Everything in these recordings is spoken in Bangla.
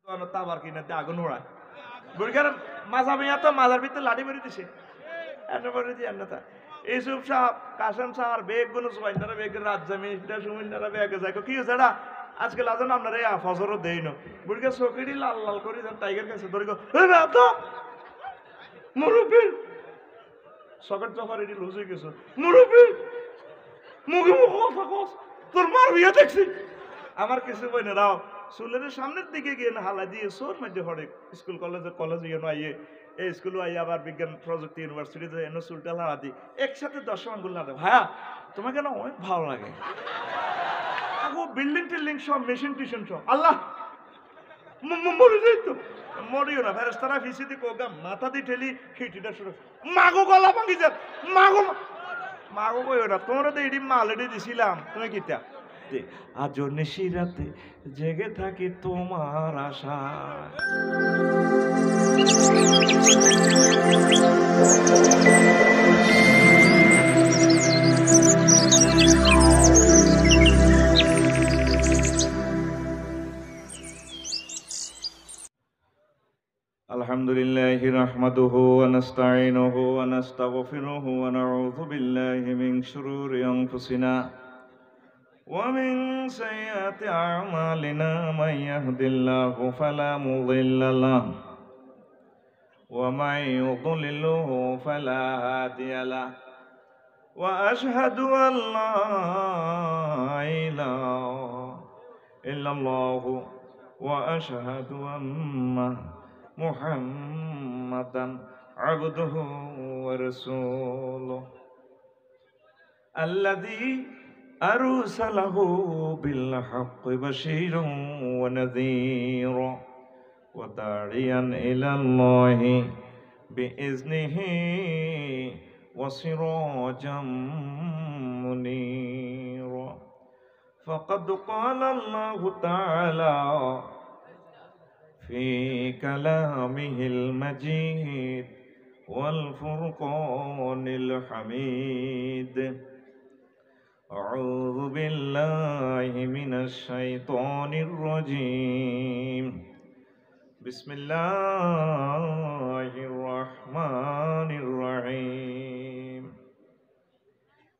তাবার কিনাতে আগুন ওড়ায় বুড়িকার মাজা মিয়া তো মাজার ভিতরে লাঠি মেরে দিছে এরপরে দিয়ে আন্নাতা ইউসুফ সাহেব কাসেম সাহার বেগ গুলো সুবাইনারা বেগের রাত জামিনটা সুমিনারা বেগে যায় কি হয়েছে এটা আজকে লাজন আপনারা এই ফজরও দেই না বুড়িকে চকিটি লাল লাল করে যান টাইগার কাছে ধরে গো মুরব্বী সকেট জফার এটি লুজ হয়ে গেছে মুরব্বী মুখে মুখ কথা কস তোর মার বিয়ে দেখছি আমার কিছু বই না রাও চুলের সামনের দিকে গিয়ে না হালা দিয়ে সোর মধ্যে হরে স্কুল কলেজ ইয়ে আইয়ে এই স্কুল আইয়ে আবার বিজ্ঞান প্রযুক্তি ইউনিভার্সিটিতে এনে চুলটা হালা দিই একসাথে 10 আঙ্গুল না ভাইয়া তোমাকে না অনেক ভালো লাগে বিল্ডিং টিল্ডিং সব মেশিন টিশন সব আল্লাহ মরে যাই তো মরিও না ফেরেস্তারা ফিসিতে কোগা মাথা দিয়ে ঠেলি খিটিটা শুরু মাগো গলা ভাঙি যা মাগো মাগো কইও না তোমরা তো এডি মাল এডি দিছিলাম তুমি কিতা আজ নিশি রাতে জেগে থাকি তোমার আশা আলহামদুলিল্লাহি নাহমাদুহু ওয়া নাস্তাঈনুহু ওয়া নাস্তাগফিরুহু ওয়া নাউযু বিল্লাহি মিন শুরুরি আনফুসিনা ومن سيئات أعمالنا من يهد الله فلا مضل له ومن يضلله فلا هادي له وأشهد أن لا إله إلا الله وأشهد أن محمدا عبده ورسوله الذي أرسله بالحق بشيرا ونذيرا وداعيا إلى الله بإذنه وسراجا منيرا فقد قال الله تعالى في كلامه المجيد والفرقان الحميد أعوذ بالله من الشيطان الرجيم بسم الله الرحمن الرحيم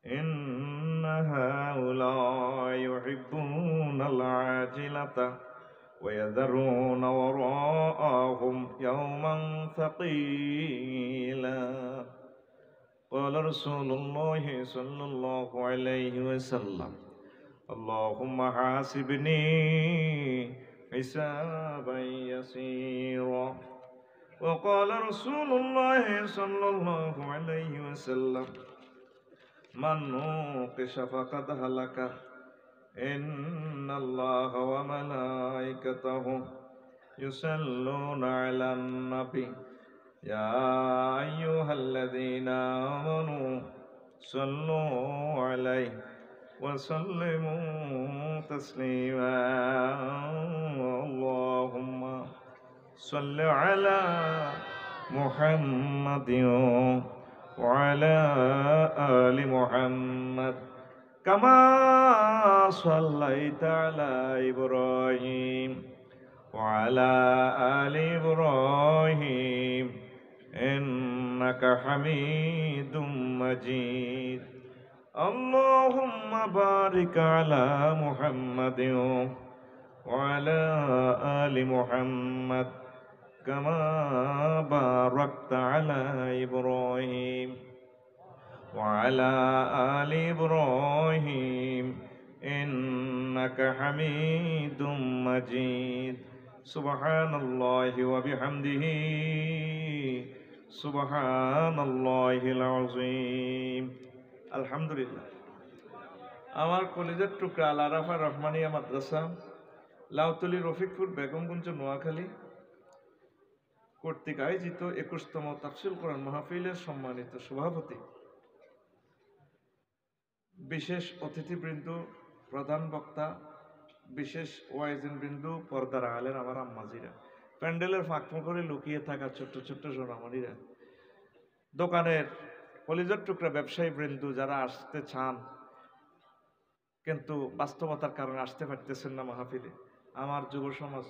إن هؤلاء يحبون العاجلة ويذرون وراءهم يوما ثقيلا قال رسول الله صلى الله عليه وسلم اللهم حاسبني حسابا يسيرا وقال رسول الله صلى الله عليه وسلم من نوقش فقد هلك إن الله وملائكته يصلون على النبي يا أيها الذين آمنوا صلوا عليه وسلموا تسليما اللهم صل على محمد وعلى آل محمد كما صليت على إبراهيم وعلى آل إبراهيم إنك حميد مجيد اللهم بارك على محمد وعلى آل محمد كما باركت على إبراهيم وعلى آل إبراهيم إنك حميد مجيد سبحان الله وبحمده سبحان الله العظيم الحمد لله আমার কলেজের টুকরা আল আরাফা রহমানিয়া মাদ্রাসা লাউতলি রফিকপুর বেগমগঞ্জ নোয়াখালী কর্তৃক আয়োজিত 21তম তাফসীর কোরআন মাহফিলের সম্মানিত সভাপতি, বিশেষ অতিথিবৃন্দ, প্রধান বক্তা, বিশেষ ওয়াইজিনবৃন্দ, পর্দার আলেন আমার আম্মাজিরা, প্যান্ডেলের ফাঁকফোঁ করে লুকিয়ে থাকা ছোট্ট ছোট্ট সোনামণিরা, দোকানের কলিজার টুকরা ব্যবসায়ী বৃন্দ যারা আসতে চান কিন্তু বাস্তবতার কারণে আসতে পারতেছেন না মাহফিলে, আমার যুব সমাজ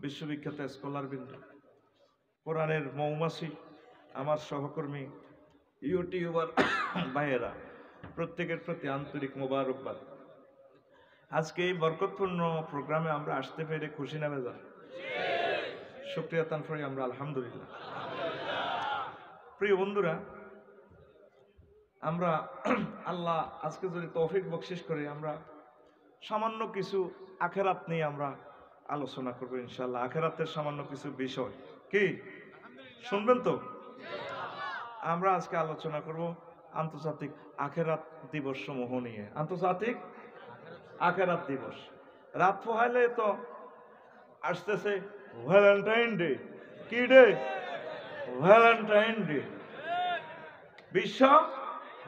বিশ্ববিখ্যাত স্কলারবৃন্দ, কোরআনের মৌমাছি, আমার সহকর্মী, ইউটিউবার ভাইয়েরা, প্রত্যেকের প্রতি আন্তরিক মোবারকবাদ। আজকে এই বরকতপূর্ণ প্রোগ্রামে আমরা আসতে পেরে খুশি না বেজার? শুকরিয়া তানফরি আমরা আলহামদুলিল্লাহ। প্রিয় বন্ধুরা, আমরা আল্লাহ আজকে যদি তৌফিক বকশিশ করে আমরা সামান্য কিছু আখেরাত নিয়ে আমরা আলোচনা করবো ইনশাআল্লাহ। আখেরাতের সামান্য কিছু বিষয় কি শুনবেন তো? আমরা আজকে আলোচনা করব আন্তর্জাতিক আখেরাত দিবস সমূহ নিয়ে। আন্তর্জাতিক আখেরাত দিবস, রাত পোহাইলে তো আসতেছে ভ্যালেন্টাইন ডে। কি ডে? ভ্যালেন্টাইন ডে, বিশ্ব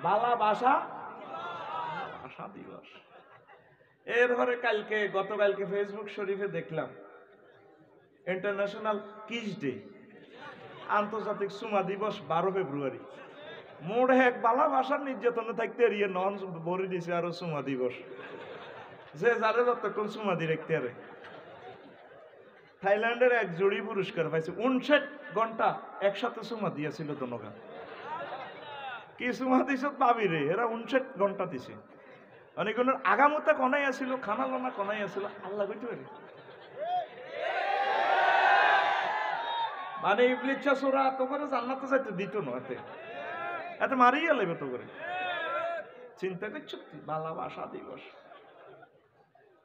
ভালোবাসা দিবস। এরপরে গতকালকে ফেসবুক শরীফে দেখলাম ইন্টারন্যাশনাল কিস ডে, আন্তর্জাতিক সুমা দিবস 12 ফেব্রুয়ারি। মোড়ে এক ভালোবাসার নির্যাতনে থাকতে এরিয়ে নন বলে দিছে আরো সুমা দিবস, যে যারে যতক্ষণ সুমা দিয়ে রাখতে আরে। থাইল্যান্ডের এক জুড়ি পুরস্কার পাইছে, 59 ঘন্টা একসাথে সুমা দিয়েছিল দনগা। কি সুমা দিছ পাবি রে, এরা 59 ঘন্টা দিছে। অনেকজনের আগামতে কনাই আসিল, খানা লানা কনাই আসিল, আল্লাহ কইতে পারে। মানে ইবলিচ্ছা সোরা তো করে জান্নাতে যাইতে দিত না, এতে মারিয়ে লাগবে তো করে। চিন্তা করছো ভালোবাসা দিবস।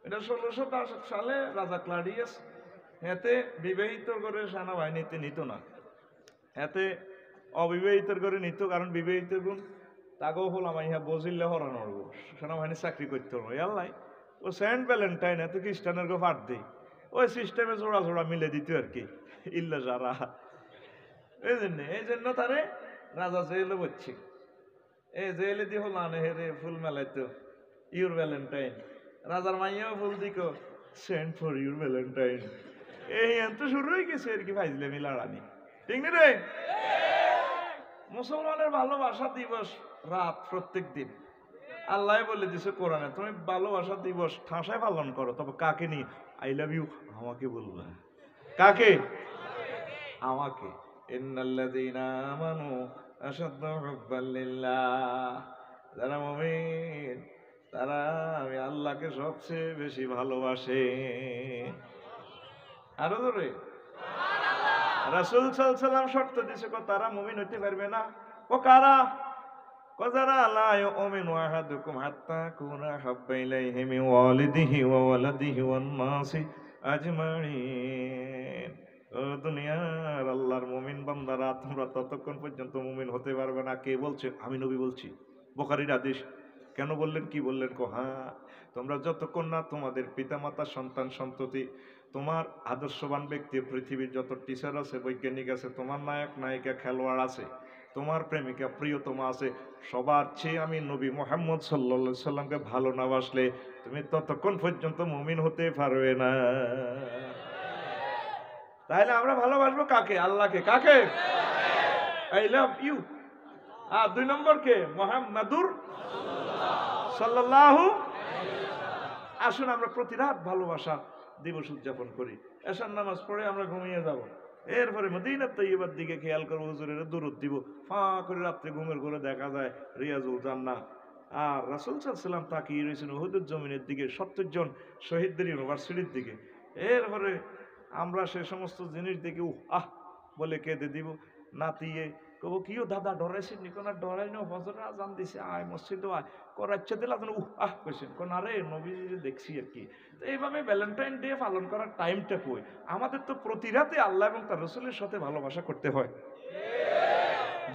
এটা 1663 সালে রাজা ক্লাডিয়াস এতে বিবাহিত করে সেনাবাহিনীতে নিত না, এতে অবিবাহিত করে নিত। কারণ বিবাহিত গুণ তাকেও হলাম ইহা বজিল্লে হরানো সেনাবাহিনী চাকরি করতে হলো। আল্লাহ ও সেন্ট ভ্যালেন্টাইন এত খ্রিস্টানের গো ফাট দিই, ওই সিস্টেমে জোড়া জোড়া মিলে দিত আর কি, ইল্লা যারা। এই জন্য তারে রাজা জেলে বলছে, এই জেলে দিয়ে হলো আনে হেরে ফুল মেলাইতো ইউর ভ্যালেন্টাইন। রাজার মাইয়াও ফুল দিক সেন্ট ফর ইউর ভ্যালেন্টাইন। এই এত শুরু হয়ে গেছে আর কি ভাইজলে মিলাড়ানি, ঠিক না রে? মুসলমানের ভালোবাসা দিবস রাত প্রত্যেক দিন। আল্লাহ বলে দিছে কোরআনে, তুমি ভালোবাসা দিবস ঠাসায় পালন করো, তবে কাকে নিয়ে? আই লাভ ইউ আমাকে বলবা। কাকে? আমাকে। ইন্নাল্লাযীনা আমানু আশাদ্দু হুব্বান লিল্লাহ, যারা মুমিন তারা আমি আল্লাহকে সবচেয়ে বেশি ভালোবাসে। আরো ধরে রাসূল সাল্লাল্লাহু আলাইহি ওয়াসাল্লাম শর্ত দিছে, তারা মুমিন হইতে পারবে না। ও কারা? যারা লা ইউমিনু আহাদুকুম হাত্তা কুনা হাব্বা ইলাইহি মিন ওয়ালিদিহি ওয়া ওয়ালাদিহি ওয়ান নাসি আজমাইন। ও দুনিয়ার আল্লাহর মুমিন বান্দারা, তোমরা ততক্ষণ পর্যন্ত মুমিন হতে পারবে না। কে বলছে? আমি নবী বলছি, বুখারীর হাদিস। কেন বললেন? কি বললেন? হ্যাঁ, তোমরা যতক্ষণ না তোমাদের পিতামাতা, সন্তান সন্ততি, তোমার আদর্শবান ব্যক্তি, পৃথিবীর যত টিচার আছে, বৈজ্ঞানিক আছে, তোমার নায়ক নায়িকা, খেলোয়াড় আছে, তোমার প্রেমিকা প্রিয়তমা আছে, সবার চেয়ে আমি নবী মুহাম্মদ সাল্লাল্লাহু আলাইহি সাল্লামকে ভালো না বাসলে তুমি ততক্ষণ পর্যন্ত মুমিন হতে পারবে না। তাহলে আমরা ভালোবাসবো কাকে? আল্লাহকে। কাকে? I love you. আর 2 নম্বর কে? মুহাম্মাদুর সাল্লাল্লাহু। আসুন আমরা প্রতি রাত ভালোবাসা দিবস উদযাপন করি। এশার নামাজ পড়ে আমরা ঘুমিয়ে যাব, এরপরে মদিনা তৈয়বার দিকে খেয়াল করবো, হুজুরের দুরূদ দিব, ফাঁ করে রাত্রে ঘুমের ঘরে দেখা যায় রিয়াজুল জান্নাহ। আর রাসূল সাল্লাল্লাহু আলাইহি ওয়াসাল্লাম তাকিয়ে রয়েছেন উহুদের জমিনের দিকে, 70 জন শহীদদের ইউনিভার্সিটির দিকে। এরপরে আমরা সে সমস্ত জিনিস দেখে আহ বলে কেঁদে দিব, নাতিয়ে কব কিও দাদা ডরাইছেন নি? কোন ডরাই না, ফজর আজান দিছে, আয় মসজিদে আয়, করাচ্ছে দিলে আপনি আহ কইছেন কোন? আরে নবীজি দেখছি আর কি। তো এইভাবে ভ্যালেন্টাইন ডে পালন করার টাইমটা কই? আমাদের তো প্রতি রাতে আল্লাহ এবং তার রাসূলের সাথে ভালোবাসা করতে হয়।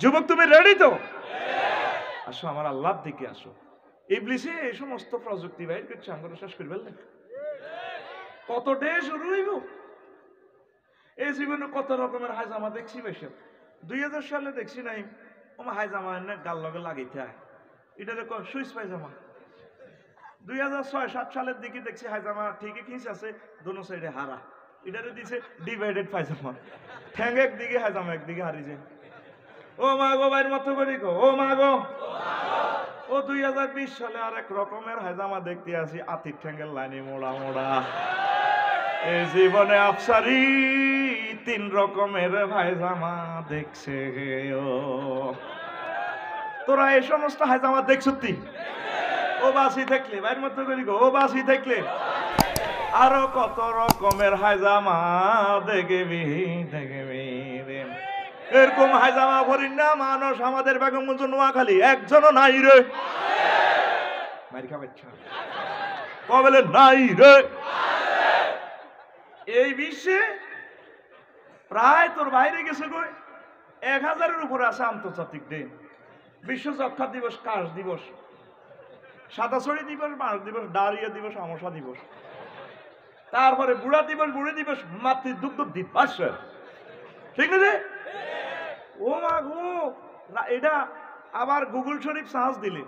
যুবক তুমি রেডি তো? আসো আমার আল্লাহর দিকে আসো। ইবলিসে এই সমস্ত প্রযুক্তি বাইর করছে, আমরা শেষ করে ফেললেন। কত ডে শুরু হইব? এই জীবনে কত রকমের হাইজামা দেখছি। বেশি 2000 সালে দেখছি নাই ওমা হাইজামা এনে গাল লগে লাগাইতে হয়, এটা দেখো সুইচ পায়জামা। 2006-7 সালের দিকে দেখছি হাইজামা ঠিকই খিঁচ আছে, দোনো সাইডে হারা, এটারে দিছে ডিভাইডেড পায়জামা, ঠ্যাং একদিকে হাইজামা একদিকে হারি যায়। ও মা গো, বাইর মতো করি গো, ও মা গো। ও 2020 সালে আর এক রকমের হাইজামা দেখতে আসি, আতির ঠ্যাঙ্গের লাইনে মোড়া মোড়া। এই জীবনে আফসারি 3 রকমের ভাইজামা দেখছে ও। তোরা এই সমস্ত হাইজামা দেখছ তুই? ও বাসি থাকলে বাইর মতো করি গো, ও বাসি থাকলে আরো কত রকমের হাইজামা দেখবি দেখবি রে। এরকম হাইজামা ভরিন না মানুষ আমাদের বেগমগঞ্জ নোয়াখালী একজনও নাই রে। মারি খাবাচ্ছা কবেলে নাই রে। এই বিশ্বে প্রায় তোর বাইরে গেছে গো 1000-এর উপরে আছে আন্তর্জাতিক দিন। বিশ্ব যক্ষা দিবস, কাশ দিবস, সাদাছড়ি দিবস, মার্চ দিবস, ডায়রিয়া দিবস, আমসা দিবস, তারপরে বুড়া দিবস, বুড়ি দিবস, মাতৃদুগ্ধ দিবস। ঠিক আছে? ও মা গো, এটা আবার গুগল শরীফ সার্চ দিলে,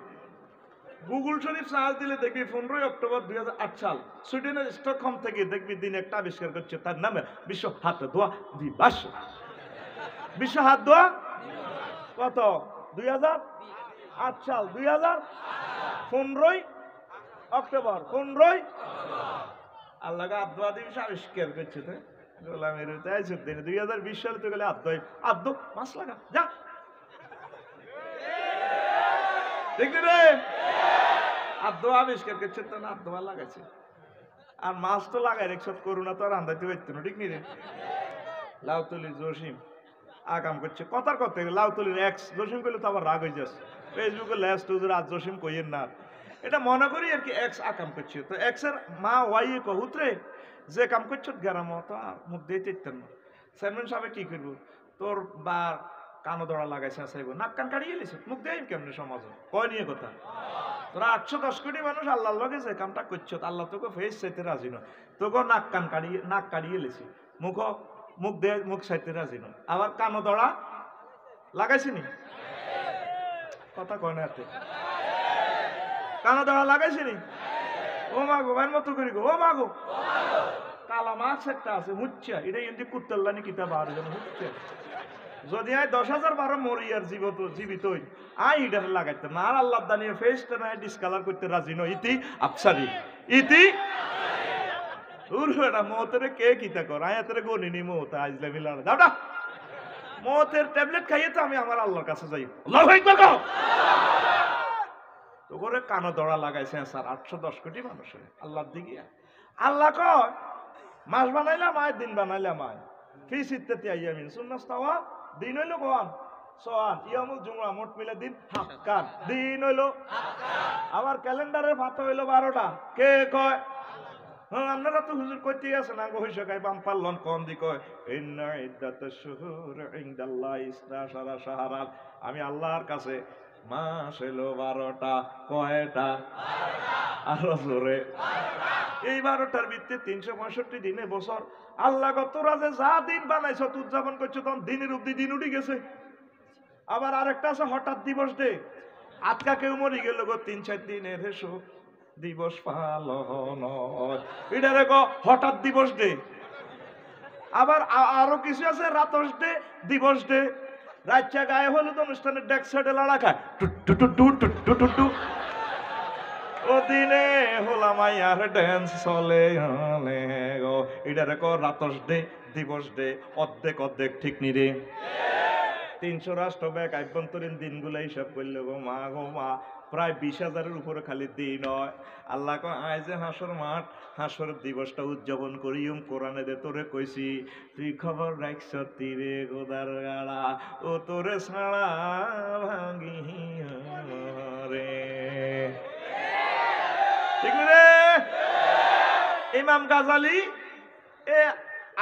গুগল শরীফ সার্চ দিলে দেখবি 15 অক্টোবর 2008 সাল সুইডেনের স্টকহোম থেকে দেখবি দিন একটা আবিষ্কার করছে, তার নামে বিশ্ব হাত ধোয়া দিবস। বিশ্ব হাত ধোয়া কত 2008 সাল 15 অক্টোবর 15 আল্লাহ হাত ধোয়া দিবস আবিষ্কার করছে। তো গোলামের 2020 সালে তো গেলে হাত ধো মাছ লাগা যা। ঠিক রে? আদ্য আবিষ্কার করছে তো না, আদ্যা লাগাইছে। আর মাছ তো লাগাই রেখছ, করোনা তো আর আন্দাইতে পারত না। ঠিক নি রে? লাউতলির জসিম আগাম করছে কথার কথা। লাউতলির এক্স জসিম করলে তো আবার রাগ হয়ে যাচ্ছে। ফেসবুকে ল্যাস্ট হুজুর আজ জসিম কইয়েন না, এটা মনে করি আর কি। এক্স আকাম করছে তো এক্সের মা ওয়াইয়ে কহুতরে যে কাম করছ গ্যারাম তো মুখ দিয়ে চেতেন না। চেয়ারম্যান সাহেব কি করবো, তোর বা কানো দড়া লাগাইছে চাইব, নাক কান কাড়িয়ে এলিছে, মুখ দিয়ে কেমনি সমাজ কয় নিয়ে কথা। তোরা 810 কোটি মানুষ আল্লাহর লগে যে কামটা করছো, আল্লাহ তোকে ফেস চাইতে রাজি নয়, তোকে নাক কান কাড়িয়ে নাক কাড়িয়ে এলিছে, মুখ দিয়ে মুখ চাইতে রাজি নয়, আবার কানো দড়া লাগাইছিনি কথা কয় না এতে। কানো দড়া লাগাইছিনি? ও মাগো ভাইয়ের মতো করি গো, ও মাগো কালা মাছ একটা আছে মুচ্ছা, এটা কিন্তু কুত্তাল্লানি কিতাব আর যেন হচ্ছে। যদি আয় 10,000 মরি আর জীবিত আই ইডারে লাগাইতাম না। আর আল্লাহ দানিয়ে ফেসটা না ডিসকালার করতে রাজি নয়। ইতি আফসারি ইতি উরুটা মতের কে কিতা কর আয়াতের গনিনি মত আজলে মিলান দাওটা মতের ট্যাবলেট খাইয়ে তো আমি আমার আল্লাহর কাছে যাই। আল্লাহু আকবার কও। তো করে কানো দড়া লাগাইছে স্যার 810 কোটি মানুষের আল্লাহর দিকে। আল্লাহ কয় মাস বানাইলাম আয়, দিন বানাইলাম আয়, ফি সিত্তাতি আইয়ামিন সুন্নাস্তাওয়া। দিন হইল কোন সোয়ান, ইয়ামুল জুমআ, মোট মিলে দিন হাক্কান। দিন হইল আবার ক্যালেন্ডারের ফাতা হইল 12টা। কে কয়? হ্যাঁ আপনারা তো হুজুর কইতে আছে না গো হইছে গাই বাম পারলন কোন দি কয় ইন্না ইদ্দাতাশ শুহুর ইনদাল্লাহি 12 শাহরান। আমি আল্লাহর কাছে মাস হইল 12টা। কয়টা? 12টা। আরো জোরে। এই 12টার ভিত্তিতে 365 দিনে বছর আল্লাহ তোরা যে যা দিন বানাইছ উদযাপন করছো, তখন দিনের অব্দি দিন উঠে গেছে। আবার আরেকটা আছে হঠাৎ দিবস ডে। আজকা কেউ মরি গেল গো 3-4 দিনের শোক দিবস পালন, এটারে গো হঠাৎ দিবস ডে। আবার আরো কিছু আছে রাতস ডে, দিবস ডে। রাজ্যা গায়ে হলুদ অনুষ্ঠানের ডেক সাইডে লড়া খায় টু টু টু টু টু টু টু। ও দিনে হলাম আয়ার ড্যান্স চলে গো, এটারে কো রাতস ডে, দিবস ডে। অর্ধেক অর্ধেক ঠিক নি রে? 300 রাষ্ট্র ব্যাগ আভ্যন্তরীণ দিনগুলো হিসাব করলে গো মা প্রায় 20,000-এর উপরে খালি দিন হয়। আল্লাহ কয় আয় যে হাসর মাঠ, হাসর দিবসটা উদযাপন করিম কোরআনে দে তোরে কইছি, তুই খবর রাখছ তীরে গোদার গাড়া ও তোরে ছাড়া ভাঙি রে। ঠিক রে? ইমাম গাজালি এ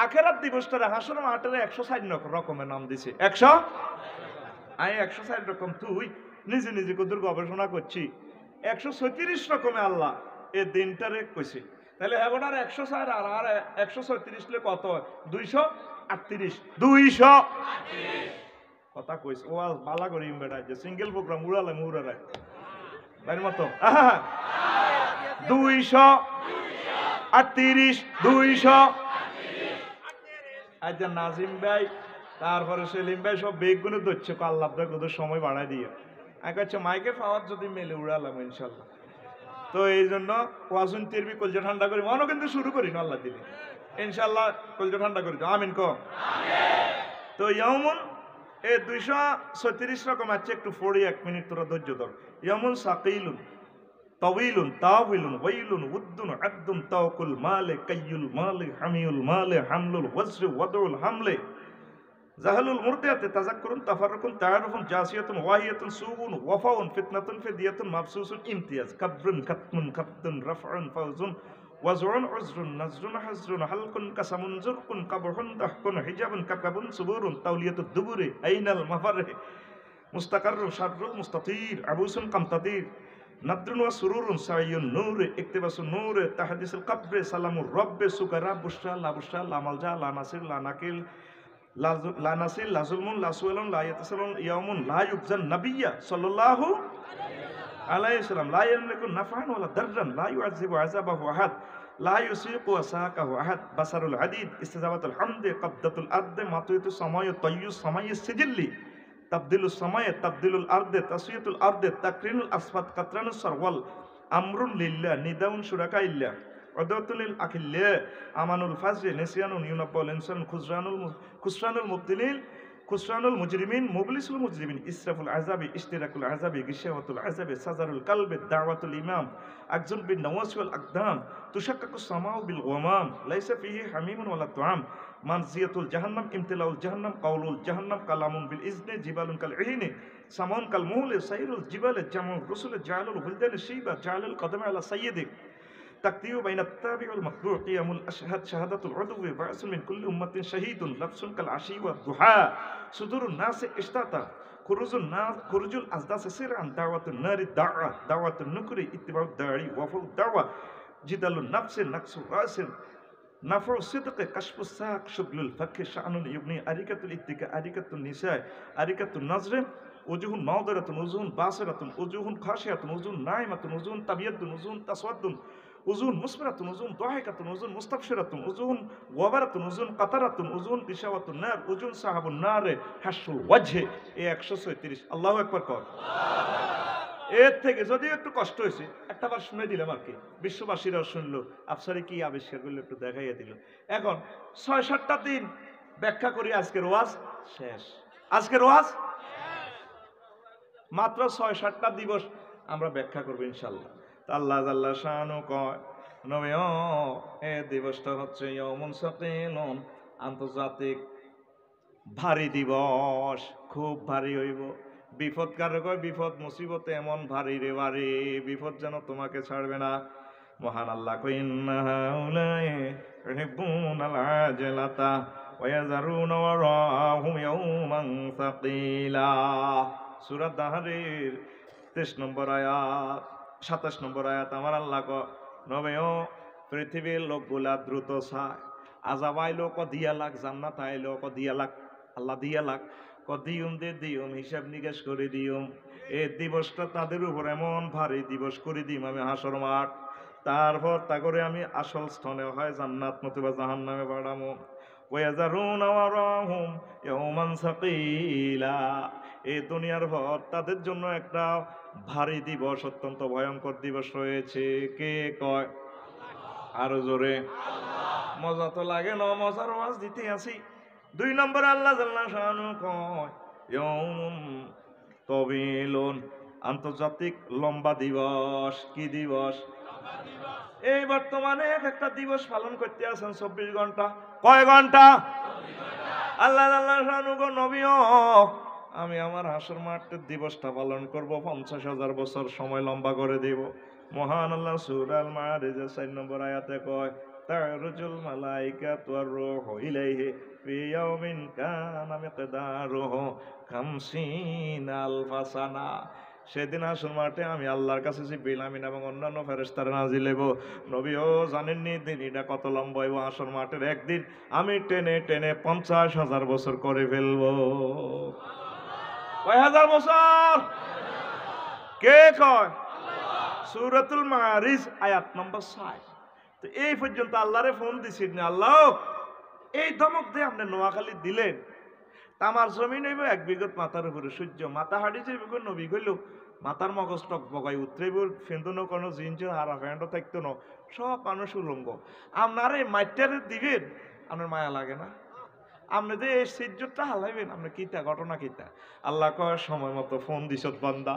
আখেরাত দিবসটারে হাসর মাঠের 160 রকমের নাম দিছে। 160 রকম। তুই নিজে নিজে কদুর গবেষণা করছি 136 রকমে আল্লাহ এ দিনটারে কইছে। তাহলে এবার 104 আর 136 লে কত? 238। 200 কথা কইছে ও আজ বালা করি বেটা যে সিঙ্গেল প্রোগ্রাম উড়ালে মুড়ালে তাই মতো 238 200। আচ্ছা নাজিম ভাই তারপরে সেলিম ভাই সব বেগগুলো ধরছে আল্লাহ ওদের সময় বাড়াই দিয়ে আচ্ছা মাইকের পাওয়ার যদি মেলে উড়ালাম ইনশাল্লাহ। তো এই জন্য ওয়াজুন তিরবি কলজা ঠান্ডা করি মনও কিন্তু শুরু করি না আল্লাহ দিলে ইনশাআল্লাহ কলজা ঠান্ডা করে দাও আমিন কো তো ইয়াউমুন এই 236 রকম আছে একটু পড়ি 1 মিনিট তোরা ধৈর্য ধর ইয়াউমুন সাকিলুন তাওয়িলুন তাওয়িলুন ওয়াইলুন উদ্দুন আদ্দুন তাওকুল মালে কাইয়ুল মালে হামিউল মালে হামলুল ওয়াজরি ওয়াদউল হামলে জাহালুল মুরদিয়াতে তাযাক্কুরুন তাফাররুকুন তাআরুফুন জাসিয়াতুন ওয়াহিয়াতুন সুউন ওয়াফাউন ফিতনাতুন ফিদিয়াতুন মাবসুসুন ইমতিয়াজ কাবরুন কাতমুন কাবদুন রাফউন ফাউজুন ওয়াজউন উজরুন নাজরুন হাজরুন হালকুন কাসামুন জুরকুন কাবহুন দাহকুন হিজাবুন কাবকাবুন সুবুরুন তাওলিয়াতুদ দুবুরে আইনাল মাফারে মুস্তাকাররুন শাররুল মুস্তাতির আবুসুন কামতাতির নাদরুন ওয়া সুরুরুন সাইয়ুন নূরে ইকতিবাসুন নূরে তাহদিসুল কবরে সালামুর রব্বে সুকারা বুশরা লা বুশরা লা মালজা লা নাসির লা নাকিল লা নাসির লা জুলমুন লা সুয়ালুন লা ইয়াতাসালুন ইয়াউমুন লা ইউবজান নাবিয়্যা সাল্লাল্লাহু আলাইহি সাল্লাম লা ইয়ামলিকু নাফআন ওয়ালা দাররান লা ইউআযিবু আযাবাহু আহাদ লা ইউসিকু ওয়াসাকাহু আহাদ বাসারুল হাদিদ ইস্তিজাবাতুল হামদি কবদাতুল আরদি মাতুয়াতুস সামায়ু তাইয়ুস সামায়িস সিজিল্লি তাবদিলুস সামায়ে তাবদিলুল আরদি তাসিয়াতুল আরদি তাকরিনুল আসফাত কাতরানুস সারওয়াল আমরুন লিল্লাহ নিদাউন শুরাকা ইল্লাহ ওয়াদাতুল আখিল্লা আমানুল ফাজরি নিসয়ানুন ইউনাব্বাল ইনসান খুসরানুল মুবতিলিন খুসরানুল মুজরিমিন মুবলিসুল মুজরিমিন ইসরাফুল আযাবি ইশতিরাকুল আযাবি গিশাওয়াতুল আযাবি সাজারুল কলবি দাওয়াতুল ইমাম আকজুন বিন নওয়াস ওয়াল আকদাম তুশাক্কাকুস সামাউ বিল গমাম লাইসা ফিহি হামিমুন ওয়ালা তুআম মানজিয়াতুল জাহান্নাম ইমতিলাউল জাহান্নাম কাউলুল জাহান্নাম কালামুন বিল ইজনি জিবালুন কাল ইহিনি সামাউন কাল মুহলি সাইরুল জিবালে জামুর রুসুল জালালুল বুলদান শিবা জালাল কদম আলা সাইয়্যিদি تقتيو بين التابع والمتبوع قيام الأشهاد شهادة العدو بعث من كل أمة شهيد لبس كالعشي والضحى صدور الناس اشتاتا خروج الأزداس سرعا دعوة النار دعوة النكر اتباع الداعي وفو الدعوة جدال النفس نقص الرأس نفع الصدق كشف الساق شغل الفك شأن يبني أريكة الاتكاء أريكة النساء أريكة النظر وجوه ناظرة وجوه باصرة وجوه خاشعة وجوه ناعمة وجوه تبيض وجوه تسود وجوه مسمرة وجوه ضاحكة وجوه مستبشرة وجوه غبرة وجوه قطرة وجوه غشاوة النار وجوه صاحب النار حش الوجه 136 আল্লাহু আকবার কর এর থেকে যদিও একটু কষ্ট হয়েছে একটা বার শুনে দিলাম আর কি বিশ্ববাসীরাও শুনলো আফসারি কি আবিষ্কার করলো একটু দেখাইয়া দিল এখন 6-7টা দিন ব্যাখ্যা করি আজকের ওয়াজ শেষ আজকের ওয়াজ মাত্র 6-7টা দিবস আমরা ব্যাখ্যা করব ইনশাআল্লাহ আল্লাহ জাল্লা শানু কয় নবী এই দিবসটা হচ্ছে ইয়াউমুন সাকিলুন আন্তর্জাতিক ভারী দিবস খুব ভারী হইব বিপদ কারক বিপদ মুসিবতে এমন ভারী রে ভারী বিপদ যেন তোমাকে ছাড়বে না মহান আল্লাহ কয় ইন্নাহুলাই ইউহিব্বুনাল আজলাতা ওয়া ইয়াযারুনা ওয়ারাহুম ইয়াউমান সাকিলা সূরা দাহরের 23 নম্বর আয়াত 27 নম্বর আয়াত আমার আল্লাহ কয় নবী পৃথিবীর লোকগুলা দ্রুত চায় আযাব আইলো ক দিয়া লাখ জান্নাত আইলো ক দিয়া লাখ আল্লাহ দিয়া লাখ ক দিয়ুম দে দিয়ুম হিসাব নিকাশ করে দিয়ুম এই দিবসটা তাদের উপর এমন ভারী দিবস করে দিম আমি হাসর মাঠ তারপর তা করে আমি আসল স্থানে হয় জান্নাত নতুবা জাহান্নামে পাঠামো ওয়াযারুনা ওয়ারাহুম ইয়াওমান সাকিলা এই দুনিয়ার পর তাদের জন্য একটা ভারী দিবস অত্যন্ত ভয়ঙ্কর দিবস রয়েছে কে কয় আরো জোরে মজা তো লাগে না মজার ওয়াজ দিতে আসি 2 নম্বরে আল্লাহ জাল্লা শানু কয় ইয়াউমুন তাওয়িলুন আন্তর্জাতিক লম্বা দিবস কি দিবস এই বর্তমানে একটা দিবস পালন করতে আছেন 24 ঘন্টা কয় ঘন্টা আল্লাহ জাল্লা শানু কয় নবী আমি আমার হাসর মাঠের দিবসটা পালন করব 50,000 বছর সময় লম্বা করে দেব মহান আল্লাহ সূরা আল মাআরিজের 4 নম্বর আয়াতে কয় তারজুল মালাইকাতু ওয়ার রূহু ইলাইহি ফি ইয়াউমিন কানা মিকদারুহু 50 আলফা সানা সেদিন হাসর মাঠে আমি আল্লাহর কাছে জিবরিল আমিন এবং অন্যান্য ফেরেশতারা নাজিল হইব নবীও জানেননি দিনটা কত লম্বা হইব হাসর মাঠের একদিন আমি টেনে টেনে 50,000 বছর করে ফেলবো কয় হাজার বছর কে কয় সূরাতুল মাআরিজ আয়াত নম্বর 6 তো এই পর্যন্ত আল্লাহরে ফোন দিছেন না আল্লাহ এই ধমক দিয়ে আপনি নোয়াখালী দিলেন আমার জমিন হইব 1 বিঘত মাথার উপরে সূর্য মাথা হাঁটি যাইব নবী কইল মাথার মগজ টক বগাই উত্তরেবুর ফেন্দনো কোনো জিনিসের হারা ফ্যান্ডও থাকতো না, সব মানুষ উলঙ্গ। আপনার এই মাইটারে দিবেন, আপনার মায়া লাগে না? আপনি যে এই সিজ্জতটা হালাইবেন, আপনি কিতা ঘটনা কিতা? আল্লাহ কয় সময় মতো ফোন দিছত বান্দা,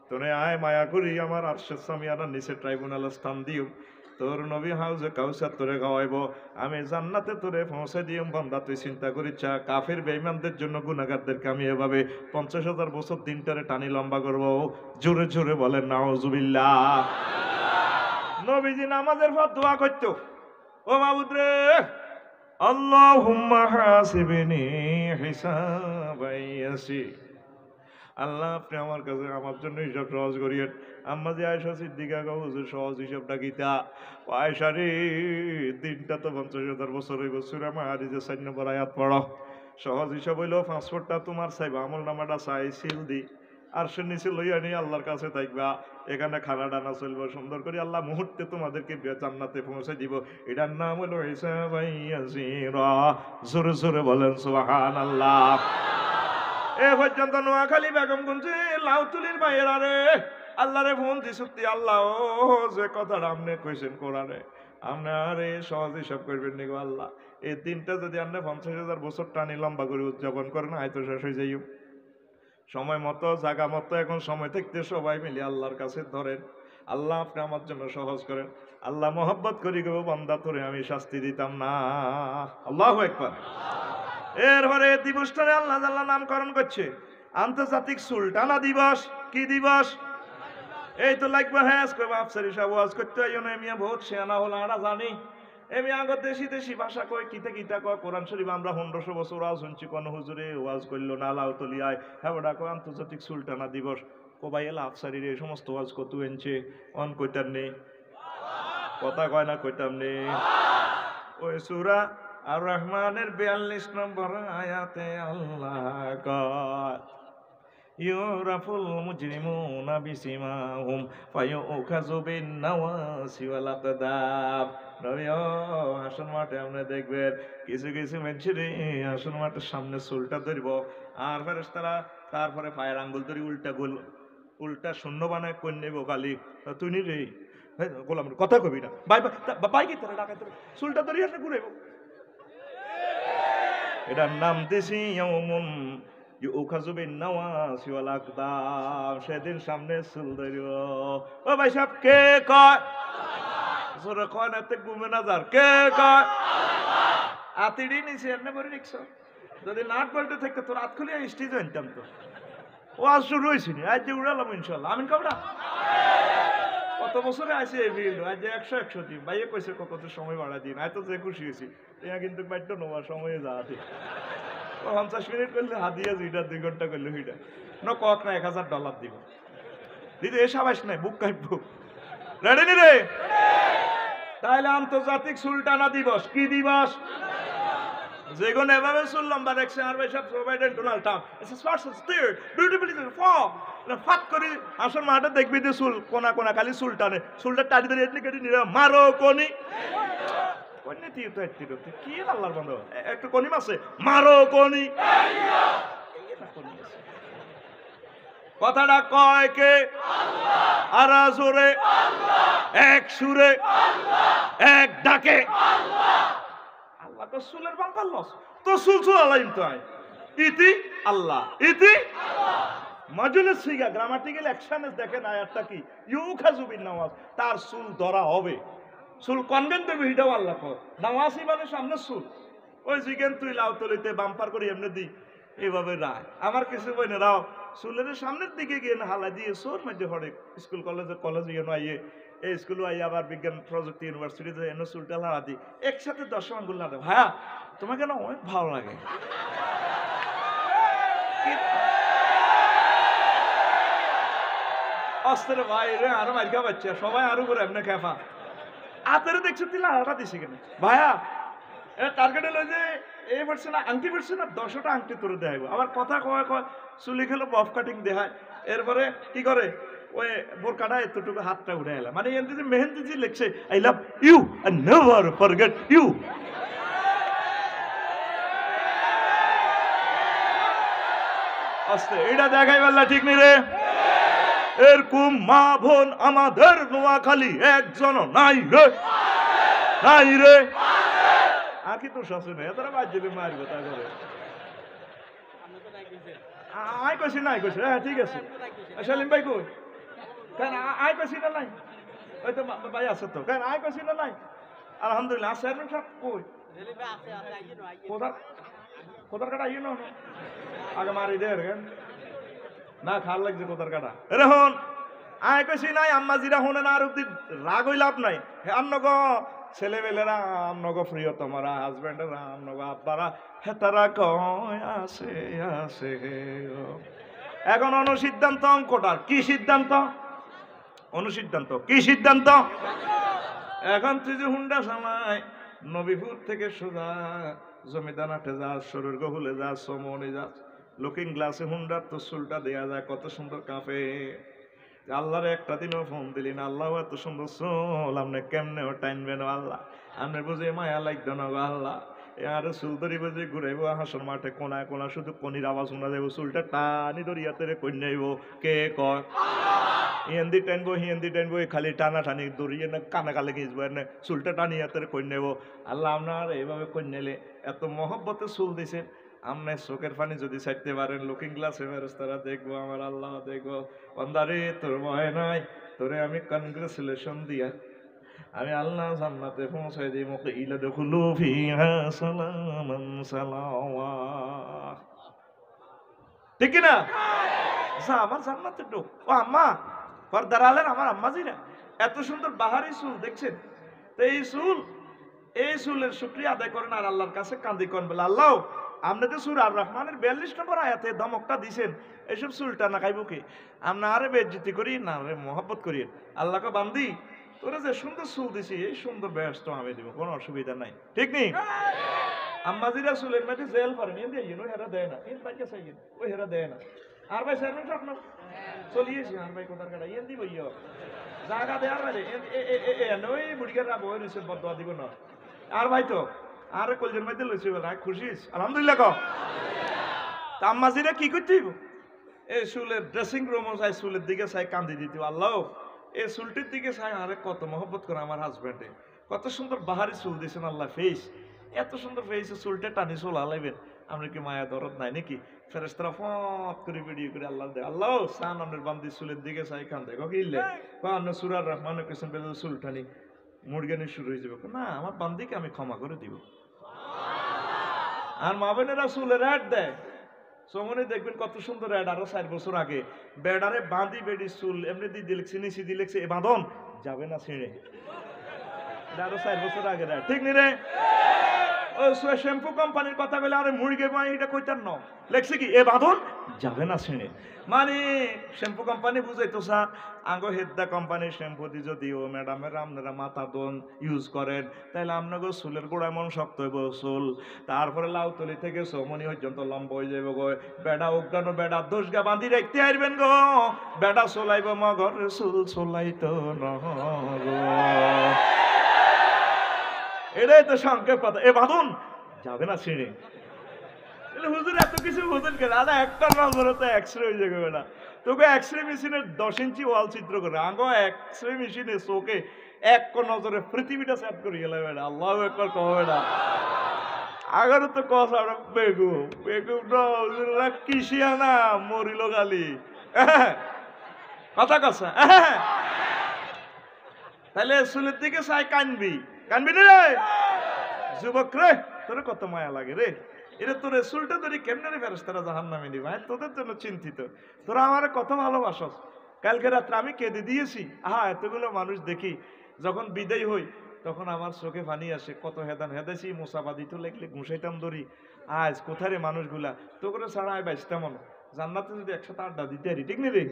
তোরে আয় মায়া করি আমার আরশের সামিয়ানার নিচে ট্রাইব্যুনাল স্থান দিও, তোর নবী হাউজে কাউসার তোরে খাওয়াইব, আমি জান্নাতে তোরে পৌঁছে দিও বান্দা। তুই চিন্তা করিচ্ছা কাফির বেঈমানদের জন্য গুনাহগারদেরকে আমি এভাবে 50,000 বছর দিনটারে টানি লম্বা করবো? জোরে জোরে বলেন নাউজুবিল্লাহ। নবীজি নামাজের পর দোয়া করতো, ও মাবুদ রে, আল্লাহুম্মা হাসিবনি হিসাবান ইয়াসির। আল্লাহ আপনি আমার কাছে আমার জন্য হিসাব সহজ করিয়েন। আম্মা যে আয়েশা সিদ্দিকা গো, হুজুর সহজ হিসাবটা কিতা? আয়েশা রে, দিনটা তো 50,000 বছর হইব, সূরা মাআরিজে 4 নম্বর আয়াত পড়ো। সহজ হিসাব হইল পাসপোর্টটা তোমার চাইবা, আমল নামাটা চাই সিল দি, আর সে নিচে লইয়া নিয়ে আল্লাহর কাছে থাকবা। এখানে খানা ডানা চলবো সুন্দর করে, আল্লাহ মুহূর্তে তোমাদেরকে জান্নাতে পৌঁছে দিব। এটার নাম হলো হিসাবান ইয়াসিরা। জোরে জোরে বলেন সুবহানাল্লাহ। এ পর্যন্ত নোয়াখালী বেগমগঞ্জে লাউতুলির বাইরা রে, আল্লাহরে ফোন দিছুতি, আল্লাহ ও যে কথাটা আপনি কইছেন কোরআনে, আপনার এই সহজ হিসাব করবেন নিগো আল্লাহ। এই দিনটা যদি আপনি 50,000 বছর টানি লম্বা করে উদযাপন করেন, হয়তো শেষ হয়ে যাইও। সময় মতো জায়গা মতো এখন সময় থাকতে সবাই মিলে আল্লাহর কাছে ধরেন, আল্লাহ আপনি আমার জন্য সহজ করেন। আল্লাহ মহব্বত করি গো বান্দা, তোরে আমি শাস্তি দিতাম না। আল্লাহু আকবার। এরপরে দিবসটারে আল্লাহ আল্লাহ নামকরণ করছে আন্তর্জাতিক সুলতানা দিবস। কি দিবস? এই তো লাগবে হ্যাঁ আফসারি সাহেব ওয়াজ করতে হয় না, আমি বহুত শেয়ানা হলো আমরা জানি। আমি আগত দেশি দেশি ভাষা কয়, কিতা কিতা কয়। কোরআন শরীফ আমরা 1500 বছর ওয়াজ শুনছি, কোন হুজুরে ওয়াজ করলো না লাউতলিয়ায়, হ্যাঁ ওটা কয় আন্তর্জাতিক সুলতানা দিবস। কোবাই এলা আফসারির এই সমস্ত ওয়াজ কত এনছে অন কইতার নেই, কথা কয় না কইতাম নেই। ওই সূরা আর রহমানের 42 নম্বর আয়াতে আল্লাহ কয়, ইউরাফুল মুজরিমুনা বিসিমাহুম ফায়ুখাযু বিন নাওয়াসি ওয়াল আকদাব। নবী ও হাসন মাঠে আপনি দেখবেন কিছু কিছু মানুষের হাসন মাঠের সামনে চুলটা ধরব, আর ফেরেশতারা তারপরে পায়ের আঙ্গুল ধরি উল্টা শূন্য বানায় কই নেব খালি। তুই নি রে গোলাম, কথা কবি না বাই বাই কি তারা ডাকাত চুলটা ধরি আসলে ঘুরাইব। এটার নাম দিছি ইয়াউমুন ইউখাযু বিন নাওয়াসি ওয়াল আকদাব। সেদিন সামনে চুল ধরিব। ও ভাই সাহেব কে কয়? জোরে কয় না তে ঘুমে না যার। কে কয়? আতিড়ি নিছে এমনি করে রিকশা। যদি নাট বলতে থাকতে তোর হাত খুলিয়া স্টেজ আনতাম তো। ওয়াজ শুরু হয়েছিল, আজ যে উড়ালাম ইনশাল্লাহ। আমিন কাবড়া কত বছরে আছে এই বিল্ড, আজ 100 দিন ভাইয়ে কইছে কত সময় বাড়া দিন, আয় তো যে খুশি হয়েছি। ইয়া কিন্তু বাইট নেওয়ার সময়ে যা আছে 50 মিনিট করলে হাতিয়া 2 ঘন্টা করলে ওইটা না কক না $1000 দিব দিদি। এ সাবাস নাই বুক কাইব রেডি নি রে? তাইলে আন্তর্জাতিক সুলতানা দিবস কি দিবস? যেগুলো এভাবে শুনলাম বা দেখছে আর ভাই সব provided Donald Trump it's shorts steer beautifully ফাট করে আসল মাঠে দেখবি যে চুল কোনা কোনা খালি চুলটানে চুলটা টাড়ি ধরে এটলি কেটে নিলে মারো কোনি কোনি তিরতে তিরতে কি আল্লাহর বন্ধ একটু কোনি মাসে মারো কোনি। কথাটা কয় কে? আল্লাহ। আর জোরে আল্লাহ, এক সুরে আল্লাহ, এক ডাকে আল্লাহ। আল্লাহ তো সুলের বাম্পার লস তো সুল সুল আলাইম তো আয় ইতি আল্লাহ ইতি আল্লাহ। মাজুলের সিগা গ্রামাটিক্যাল অ্যাকশনে দেখেন আয়াতটা কি, ইউখাযু বিন নাওয়াজ, তার চুল ধরা হবে। চুল কনবেন দেবে হিটাও আল্লাহ কর নাওয়াসি মানে সামনে চুল। ওই জিগেন তুই লাউ তলিতে বাম্পার করে এমনি দি এইভাবে রায়। আমার কিছু বইনে রাও চুলের সামনের দিকে গিয়ে না হালা দিয়ে সোর মধ্যে হরে স্কুল কলেজ ইয়ে আইয়ে এই স্কুলে আইয়ে আবার বিজ্ঞান প্রযুক্তি ইউনিভার্সিটিতে এনে চুলটা হালা দিই একসাথে 10 আঙ্গুল না দেয়। হ্যাঁ তোমাকে না অনেক ভালো লাগে অস্ত্রের বাইরে আরো মার্কা বাচ্চা সবাই আরো করে এমনি খেফা আতেরে দেখছো তুই লাড়াটা দিছি কেন ভাইয়া টার্গেটে লই যে এই পারছে না আংটি পারছে না 10টা আংটি তোরে দেখাইব। আবার কথা কয় কয় চুলি খেলো বফ কাটিং দেখায়। এরপরে কি করে ওই বোরকাটা এতটুকু হাতটা উঠে এলাম মানে এমনি যে মেহেন্দি জি লেখছে I love you and never forget you. আস্তে এটা দেখাই বললা ঠিক নি রে? এরকম মা বোন আমাদের নোয়াখালী একজন নাই রে, নাই রে। আর কি তোর শাসন এতটা বাজবে মায়ের কথা করে আয় কইছি নাই কইছি হ্যাঁ ঠিক আছে সেলিম ভাই কই কেন আয় কইছি না নাই ওই তো ভাই আছে তো কেন আয় কইছি না নাই আলহামদুলিল্লাহ চেয়ারম্যান সাহেব কই কোথার কোথার কাটা আইয়ে না আগে মারি দে কেন না খাল লাগছে কোথার কাটা এরে হন আয় কইছি নাই আম্মা জিরা হনে না আর অব্দি রাগ হই লাভ নাই আমনগ ছেলেবেলেরা আমনগ প্রিয়তমারা হাজবেন্ডেরা আমনগ আব্বারা হেতারা কয় আসে আসে এখন অনুসিদ্ধান্ত অঙ্কটার কি সিদ্ধান্ত অনুসিদ্ধান্ত কি সিদ্ধান্ত এখন তুই যে হুন্ডা চালাই নবীপুর থেকে সোজা জমিদানাটে যাস শরীর গহুলে যাস সমনে যাস লুকিং গ্লাসে হুন্ডার তো চুলটা দেয়া যায় কত সুন্দর কাঁপে আল্লাহর একটা দিনও ফোন দিলি না আল্লাহ এত সুন্দর চুল আপনি কেমনে টাইনবেন আল্লাহ আপনি বুঝে মায়া লাগতো না আল্লাহ আর চুল ধরি বুঝে ঘুরাইব হাসর মাঠে কোনায় কোনা শুধু কনির আওয়াজ শোনা যাবো চুলটা টানি ধরিয়াতে কন্যাইব কে কয় হিন্দি টানবো হিন্দি টানবো খালি টানা টানি দড়িয়ে না কানা কালে গিয়েছবো না চুলটা টানিয়াতে কন্যাইব আল্লাহ আপনার এইভাবে কন্যাইলে এত মহব্বতে চুল দিছে আমনে চোখের পানি যদি ছাড়তে পারেন লুকিং গ্লাসে ফেরেশতারা দেখবো আমার আল্লাহ দেখবো বান্দারে তোর ভয় নাই তোরে আমি কনগ্রেচুলেশন দিয়া আমি আল্লাহ জান্নাতে পৌঁছাই দিই মুখে ইলা দুখুলু ফিহা সালামান সালাওয়া ঠিক না আচ্ছা আমার জান্নাতে ঢোক ও আম্মা পর দাঁড়ালেন আমার আম্মা জিরা এত সুন্দর বাহারি চুল দেখছেন তো এই চুলের শুকরিয়া আদায় করেন আর আল্লাহর কাছে কান্দি করেন বলে আল্লাহ আপনি তো সূরা আর রহমানের 42 নম্বর আয়াতে ধমকটা দিছেন এসব চুলটা না খাইব কি আপনি আরে বেইজ্জতি করি না রে মহব্বত করি আল্লাহকে বান্দি তোরা যে সুন্দর চুল দিছি এই সুন্দর ব্যস্ত আমি দিব কোনো অসুবিধা নাই ঠিক নেই আম্মাজিরা চুলের মধ্যে জেল পারেন এন দিয়ে ইনো হেরা দেয় না এন বাইকে চাইয়েন ওই হেরা দেয় না আর ভাই চেয়ারম্যান সাহেব না চলিয়েছি আর ভাই কোথার কাটা এন দিব ইয় জায়গা দেয়ার বাইরে ওই বুড়িকার রাব ওই রিসেন্ট বদয়া দিব না আর ভাই তো আরে কলজের মধ্যে লইছি বলে খুশিস আলহামদুলিল্লাহ ক তা আম্মাজিরা কি করতে হইব এই চুলের ড্রেসিং রুমও চাই চুলের দিকে চাই কান্দি দিতে আল্লাহ এই চুলটির দিকে চাই আরে কত মহব্বত করে আমার হাজব্যান্ডে কত সুন্দর বাহারি চুল দিয়েছেন আল্লাহ ফেস এত সুন্দর ফেসে চুলটা টানি চুল হালাইবেন আমরা কি মায়া দরদ নাই নাকি ফেরেশতারা ফট করে ভিডিও করে আল্লাহ দেয় আল্লাহ সানানের বান্দি চুলের দিকে চাই কান দেখো কি ইল্লে অন্য সূরা আর রহমানের কসম বেদ চুল টানি মুরগানি শুরু হয়ে যাবে না আমার বান্দিকে আমি ক্ষমা করে দিব আর মা বোনেরা চুলের অ্যাড দেয় সমনে দেখবেন কত সুন্দর অ্যাড আরো 4 বছর আগে বেডারে বাঁধি বেডি চুল এমনি দিয়ে লিখছে নিচে দিয়ে লিখছে এ বাঁধন যাবে না ছিঁড়ে আরো 4 বছর আগে ঠিক নি রে ও শ্যাম্পু কোম্পানির কথা বলে আরে মুরগি বাই এটা কইতার ন লেখছে কি এ বাঁধন যাবে না ছিঁড়ে মানে শ্যাম্পু কোম্পানি বুঝাইতো স্যার আঙ্গো হেদ্দা কোম্পানির শ্যাম্পু দি যদিও ম্যাডামের আপনারা মাথা দোন ইউজ করেন তাহলে আপনাকে চুলের গোড়া এমন শক্ত হইব চুল তারপরে লাউতলি থেকে সমনি পর্যন্ত লম্বা হয়ে যাইব গো বেড়া উগানো বেড়া দোষ গা বাঁধি রাখতে আসবেন গো বেড়া চলাইব মগর চুল চলাইতো ন এটাই তো সংক্ষেপ কথা এ বাঁধুন যাবে না ছিঁড়ে হুজুর এত কিছু বুঝেন কেন আরে একটা নজরে তো এক্সরে হয়ে যাবে না তোকে এক্সরে মেশিনের 10 ইঞ্চি ওয়াল চিত্র করে আঙ্গো এক্সরে মেশিনে চোখে এক নজরে পৃথিবীটা সেট করে গেলে বেড়া আল্লাহ একবার কবে না আগের তো কথা বেগুম বেগুম না কিসিয়ানা মরিল গালি কথা কথা তাহলে চুলের দিকে চাই কানবি কানবি রে যুবক রে তোর কত মায়া লাগে রে এটা তোর চুলটা ধরি কেমনে রে ফেরেশতারা জাহান্নামে নিবে তোদের জন্য চিন্তিত তোরা আমার কত ভালোবাসস কালকে রাত্রে আমি কেঁদে দিয়েছি এতগুলো মানুষ দেখি যখন বিদায় হই তখন আমার চোখে পানি আসে কত হেদান হেদেছি মোসাবাদি তো লেখলে ঘুষাইতাম ধরি আজ কোথায় মানুষগুলা তো করে ছাড়া আয় বাইসতাম জান্নাতে যদি একসাথে আড্ডা দিতে পারি ঠিক নেই রে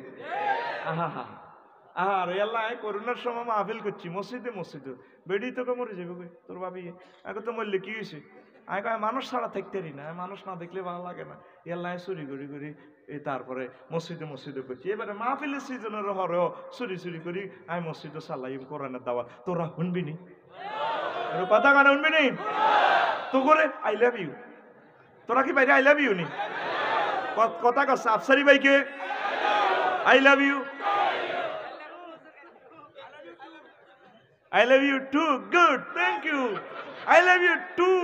আর আল্লাহ করোনার সময় মাহফিল করছি মসজিদে বেড়ি তোকে মরে যাবে তোর ভাবি আগে তো মরলে কি হয়েছে আমি মানুষ ছাড়া থাকতে পারি না মানুষ না দেখলে ভালো লাগে না আল্লাহ চুরি করি তারপরে মসজিদে করছি এবারে মাহফিলের সিজনের হরেও চুরি করি আমি মসজিদে সালাইম কোরআনের দাওয়াত তোরা শুনবি নি কথা গান শুনবি নি তো করে আই লাভ ইউ তোরা কি বাইরে আই লাভ ইউ নি কথা কস আফসারি ভাইকে I love you I love you too. Good. Thank you. I love you too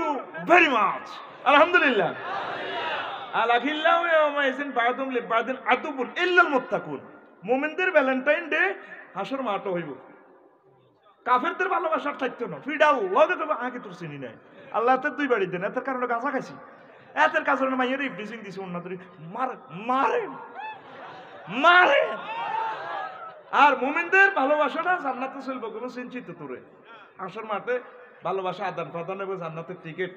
very much. Alhamdulillah. আলাখিল্লাহু ইয়াওমা ইযিন বা'দুম লিবা'দিন আদুবুন ইল্লাল মুত্তাকুন। মুমিনদের ভ্যালেন্টাইন ডে হাসর মাঠে হইব। কাফেরদের ভালোবাসার থাকতো না। ফিডাল লগে কইব আগে তোর চিনি নাই। আল্লাহ তে দুই বাড়ি দেন। এতের কারণে গাঁজা খাইছি। এতের কারণে মাইয়ের ইফডিসিং দিছি অন্যদের মারে মারে মারে। আর মুমিনদের ভালোবাসাটা জান্নাতে চলবে কোনো চিন্তিত তোরে। হাসর মাঠে ভালোবাসা আদান প্রদান এবং জান্নাতের টিকিট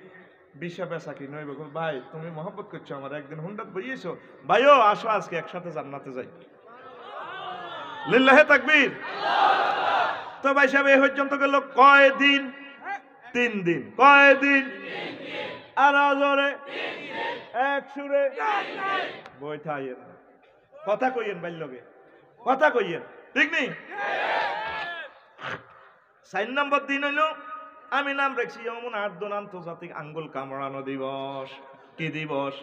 বিশা বেচা কিনে হইব। ভাই তুমি মহব্বত করছো আমার, একদিন হুন্ডাত বইয়েছো, ভাইও আসো আজকে একসাথে জান্নাতে যাই। লিল্লাহে তাকবীর। তো ভাই সাহেব এই পর্যন্ত গেল কয় দিন? 3 দিন। কয় দিন? আর জোরে এক সুরে বই থাইয়েন, কথা কইয়েন, ভাই লগে কথা কইয়েন, ঠিক নেই? 4 নম্বর দিন হইল আমি নাম রাখছি এমন আন্তর্জাতিক আঙ্গুল কামড়ানো দিবস। কি দিবস?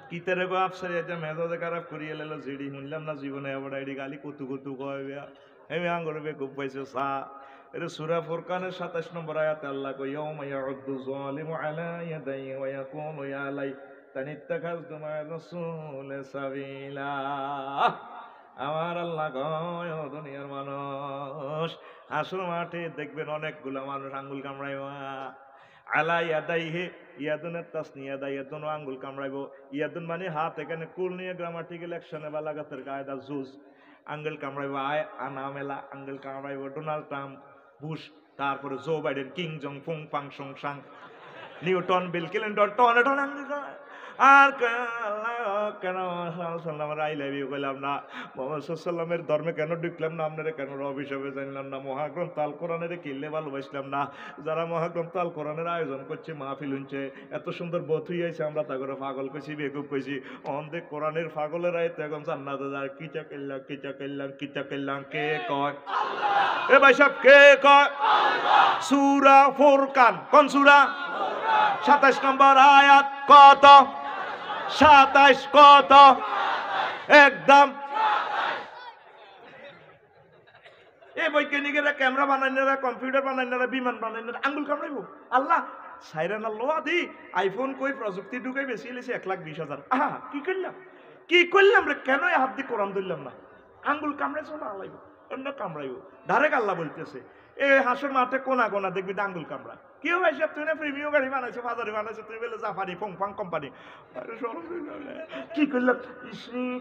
কি তেরে গো আফসারি এটা মেজাজে খারাপ করিয়ে লেলো জিডি শুনলাম না জীবনে এবার আইডি গালি কতু কতু কয় বেয়া আমি আঙ্গুর বে খুব পাইছে সা। এটা সূরা ফুরকানের 27 নম্বর আয়াতে আল্লাহ কয় ইয়াউমা ইয়াউদ্দু যালিমু আলা ইয়াদাইহি ওয়া ইয়াকুলু ইয়া লাইতানি ইত্তাখাযতু মা রাসূলি সাবিলা। আমার আল্লাহ কয় ও দুনিয়ার মানুষ, হাসর মাঠে দেখবেন অনেকগুলা মানুষ আঙ্গুল কামড়াইবা। আলা ইয়াদাইহি, ইয়াদুনের তাসনিয়া দা, ইয়াদুন আঙ্গুল কামড়াইবো। ইয়াদুন মানে হাত, এখানে কুল নিয়ে গ্রামাটিক্যাল অ্যাকশনে বা লাগাতের কায়দা জুজ। আঙ্গুল কামড়াইবো আয় আনামেলা, আঙ্গুল কামড়াইবো ডোনাল্ড ট্রাম্প, বুশ, তারপরে জো বাইডেন, কিং জং ফুং পাং সং সাং, নিউটন, বিল ক্লিনটন, টন টন আঙ্গুল। আর কেন আই লাভ ইউ কইলাম না, মোহাম্মদ সাল্লামের ধর্মে কেন ঢুকলাম না, আপনারা কেন রব হিসাবে জানলাম না, মহাগ্রন্থ আল কোরআনের কিনলে ভালোবাসলাম না। যারা মহাগ্রন্থ আল কোরআনের আয়োজন করছে, মাহফিল হচ্ছে, এত সুন্দর বথ হইয়াছে, আমরা তা করে পাগল কইছি, বেকুব কইছি। অন্ধে কোরআনের পাগলের আয়তে এখন জান্নাতে যায়। কিচা করলাম কিচা করলাম কিচা করলাম, কে কয়? এ ভাই সাহেব কে কয়? সূরা ফুরকান। কোন সূরা? 27 নম্বর আয়াত। কত? 27। কত? একদম। এই বৈজ্ঞানিকেরা ক্যামেরা বানাইনারা, কম্পিউটার বানাইনারা, বিমান বানাইনারা আঙ্গুল কামড়াইব। আল্লাহ সাইরান আল্লাহ আদি আইফোন কই প্রযুক্তি ঢুকাই বেশি এলেছে 1,20,000। আহা কি করলাম, কি করলাম রে? কেন হাত দিয়ে কোরআন ধরলাম না? আঙ্গুল কামড়াইছো না আলাইব, অন্য কামড়াইব। ডাইরেক্ট আল্লাহ বলতেছে এ হাসর মাঠে কোনা কোনা দেখবি আঙ্গুল কামড়া। কেউ ভাই সাহেব তুই না প্রিমিয় গাড়ি বানাইছো, বাজারে বানাইছো, তুই বলে জাফারি ফং ফাং কোম্পানি। কি করলাম,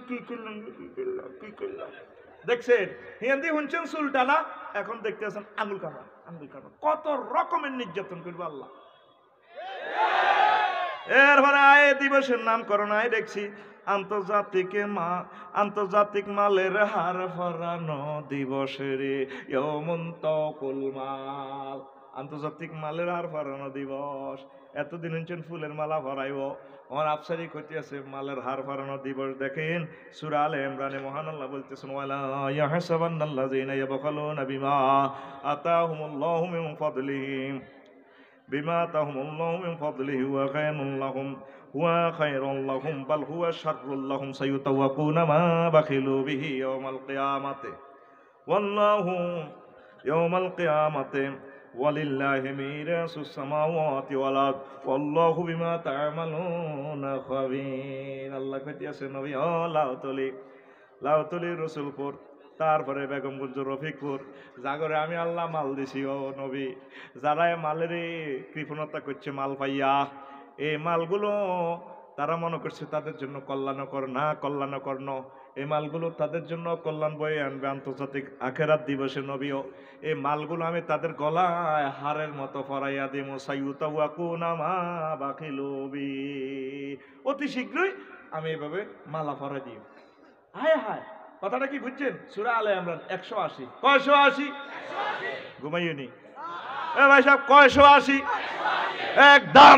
কি করলাম, কি করলাম, কি করলাম? দেখছেন হিন্দি শুনছেন সুলতানা, এখন দেখতেছেন আঙ্গুল কামড়া, আঙ্গুল কামড়া। কত রকমের নির্যাতন করবো আল্লাহ। এরপরে আয় দিবসের নামকরণ আয় দেখছি আন্তর্জাতিক মালের হার ফরানো দিবসের ইয়মুন তাকুল মাল। আন্তর্জাতিক মালের হার ফরানো দিবস। এতদিন হচ্ছেন ফুলের মালা ফরাইব, আমার আফসারি করতে আছে মালের হার ফরানো দিবস। দেখেন সূরা আলে ইমরানে মহান আল্লাহ বলতেছেন ওয়ালা ইয়াহসাবান্নাল্লাযিনা ইয়াবখালুনা বিমা আতাহুমুল্লাহু মিন ফাদলিহি বিমা আতাহুমুল্লাহু মিন ফাদলিহি ওয়া খায়রুল লাহুম ওয়া খায়রুল লাহুম বাল হুয়া শাররুল লাহুম সায়ুতাওয়াকুনা মা বাখিলু বিহি ইয়াওমাল কিয়ামাতি ওয়াল্লাহু ইয়াওমাল কিয়ামাতি ওয়ালিল্লাহি মিরাসুস সামাওয়াতি ওয়াল আরদ ওয়াল্লাহু বিমা তা'মালুনা খাবীর। আল্লাহ কইতেছে নবী ও লাউতলি রসুলপুর, তারপরে বেগমগঞ্জ রফিকপুর, জাগরে আমি আল্লাহ মাল দিছি ও নবী। যারা মালের কৃপণতা করছে মাল পাইয়া, এই মালগুলো তারা মনে করছে তাদের জন্য কল্যাণকর, না কল্যাণকর ন। এই মালগুলো তাদের জন্য কল্যাণ বয়ে আনবে আন্তর্জাতিক আখেরাত দিবসে নবীও। এই মালগুলো আমি তাদের গলায় হারের মতো ফরাইয়া দিমু সাইয়ুতাওয়াকুনা মা বাখিলু বি। অতি শীঘ্রই আমি এভাবে মালা ফরাই দিই। হায় হায়, কথাটা কি বুঝছেন? সূরা আলে ইমরান 180। 180 ঘুমাইনি এ ভাই সাহেব, 180 একদম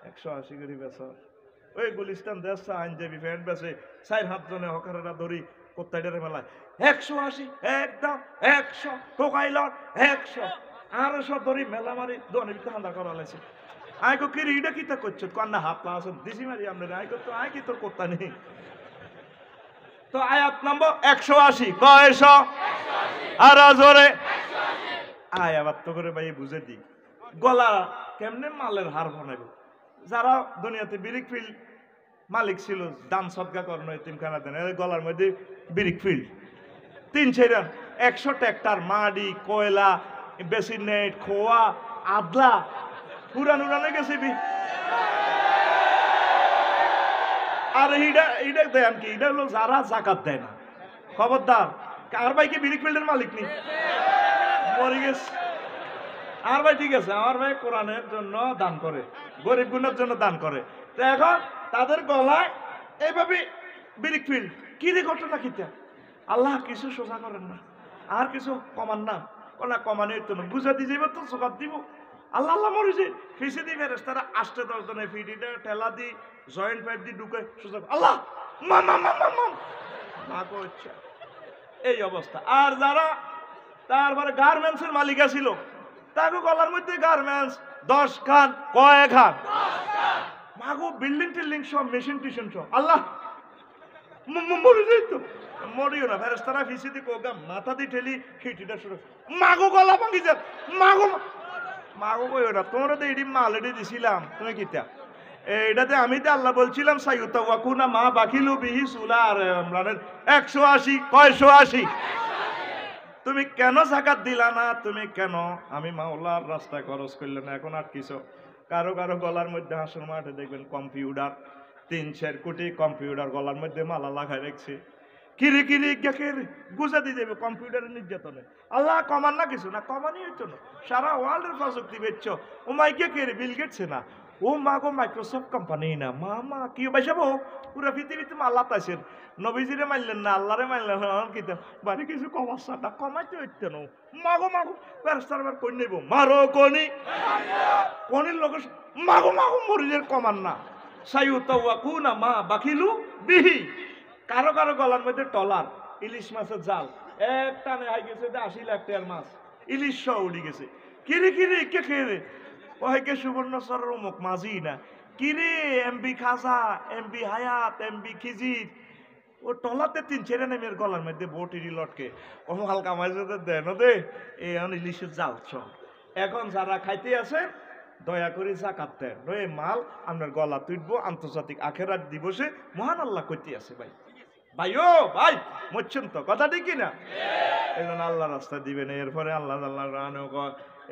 180 করে বেচা। ওই গুলিস্তান দেশ আইনজীবী ফ্যান্ড বেচে 4 হাত জনে হকারেরা ধরি কোত্তাইডারে মেলায় 180 একদম 100 টোকাইলর 100 200 ধরি মেলা মারি দোনে ভিতরে হান্দা করা লাইছে। আই কো কি রিডা কিতা করছ কান্না হাত লাসন দিছি মারি আমরা। আই কো তো আই কি তোর কোত্তা নেই। তো আয়াত নম্বর 180 কয়শ আর জোরে আয় আবার তো করে ভাই বুঝে দি গলা কেমনে মালের হার বানাইব যারা দুনিয়াতে বিরিক ফিল্ড মালিক ছিল দান সদকা করানো তিনখানা দেন গলার মধ্যে বিরিক ফিল্ড 3-4 100 ট্রাক্টর মাটি কয়লা বেসিন নেট খোয়া আদলা পুরান উড়ানে গেছে আর এইটা দেন কি এটা হলো যারা জাকাত দেয় না খবরদার আর ভাই কি বিরিক ফিল্ডের মালিক নেই মরে গেছে আর ভাই ঠিক আছে আমার ভাই কোরআনের জন্য দান করে গরিব গুণের জন্য দান করে তো এখন তাদের গলায় এইভাবে বিরিক ফিল্ড কি রে ঘটনা কিতা আল্লাহ কিছু সোজা করেন না আর কিছু কমান না কোনা কমানো হইতো না বুঝা দিয়ে যাইব তো সোকাত দিব আল্লাহ আল্লাহ মরিছে ফিসে দিবে তারা 8-10 জনের ফিডিটা ঠেলা দি জয়েন্ট পাইপ দিয়ে ঢুকে সোজা আল্লাহ মা মা মা মা মা মা কইছে এই অবস্থা আর যারা তারপরে গার্মেন্টসের মালিকা ছিল তাকে গলার মধ্যে গার্মেন্টস 10 খান কয় খান মাগো বিল্ডিং টিল্ডিং সব মেশিন টিশন সব আল্লাহ মরে যাই তো মরিও না ফেরেস্তারা ফিসিতে কোগা মাথা দিয়ে ঠেলি খিটিটা শুরু মাগো গলা ভাঙি যা মাগো মাগো কইও না তোমরা তো এডি মাল এডি দিছিলাম তুমি কিতা এইটাতে আমি তো আল্লাহ বলছিলাম সাইয়ুতা ওয়াকুনা মা বাকিলু বিহি সুলা আর ইমরানের 180 180 তুমি কেন যাকাত দিলা না তুমি কেন আমি মাওলার রাস্তায় খরচ করলে না এখন আটকিছো কারো কারো গলার মধ্যে হাসুর মাঠে দেখবেন কম্পিউটার 3-4 কোটি কম্পিউটার গলার মধ্যে মালা লাগাই রাখছে কিরে কিরে গেকের বুঝা দিয়ে যাবে কম্পিউটারের নির্যাতনে আল্লাহ কমান না কিছু না কমানি হইতো না সারা ওয়ার্ল্ডের প্রযুক্তি বেচছ ও মাই গেকের বিল গেটছে না ও মা গো মাইক্রোসফট কোম্পানি না মা মা কি বাইসাবো পুরা পৃথিবীতে আল্লাহ তাইছেন নবীজিরে মানলেন না আল্লাহরে মানলেন না কি বাড়ি কিছু কমাচ্ছা না কমাইতে হইতো না মাগো মাগো ফেরেশতার বার কই নেব মারো কোনি কোনির লোক মাগো মাগো মরিজের কমান না সাইয়ুতা ওয়াকুনা মা বাকিলু বিহি কারো কারো গলার মধ্যে টলার ইলিশ মাছের জাল এক টানে হাই গেছে 80 লাখ টাকার মাছ ইলিশ সহ উড়ি গেছে কিরে কিরে কে খেয়ে ও হাইকে সুবর্ণচরের মুখ মাঝি না কিরে এমবি খাজা এমবি হায়াত এমবি খিজির ও টলাতে 3-4 নেমের গলার মধ্যে বটিরি লটকে ও হালকা মাঝে দেন দে এই ইলিশের জাল সব এখন যারা খাইতে আছে দয়া করে যাকাত দেন নয় মাল আপনার গলা তুলবো আন্তর্জাতিক আখেরাত দিবসে মহান আল্লাহ কইতে আছে ভাই ভাই ও ভাই মরছেন তো কথা ঠিক কিনা এই জন্য আল্লাহ রাস্তা দিবেন এরপরে আল্লাহ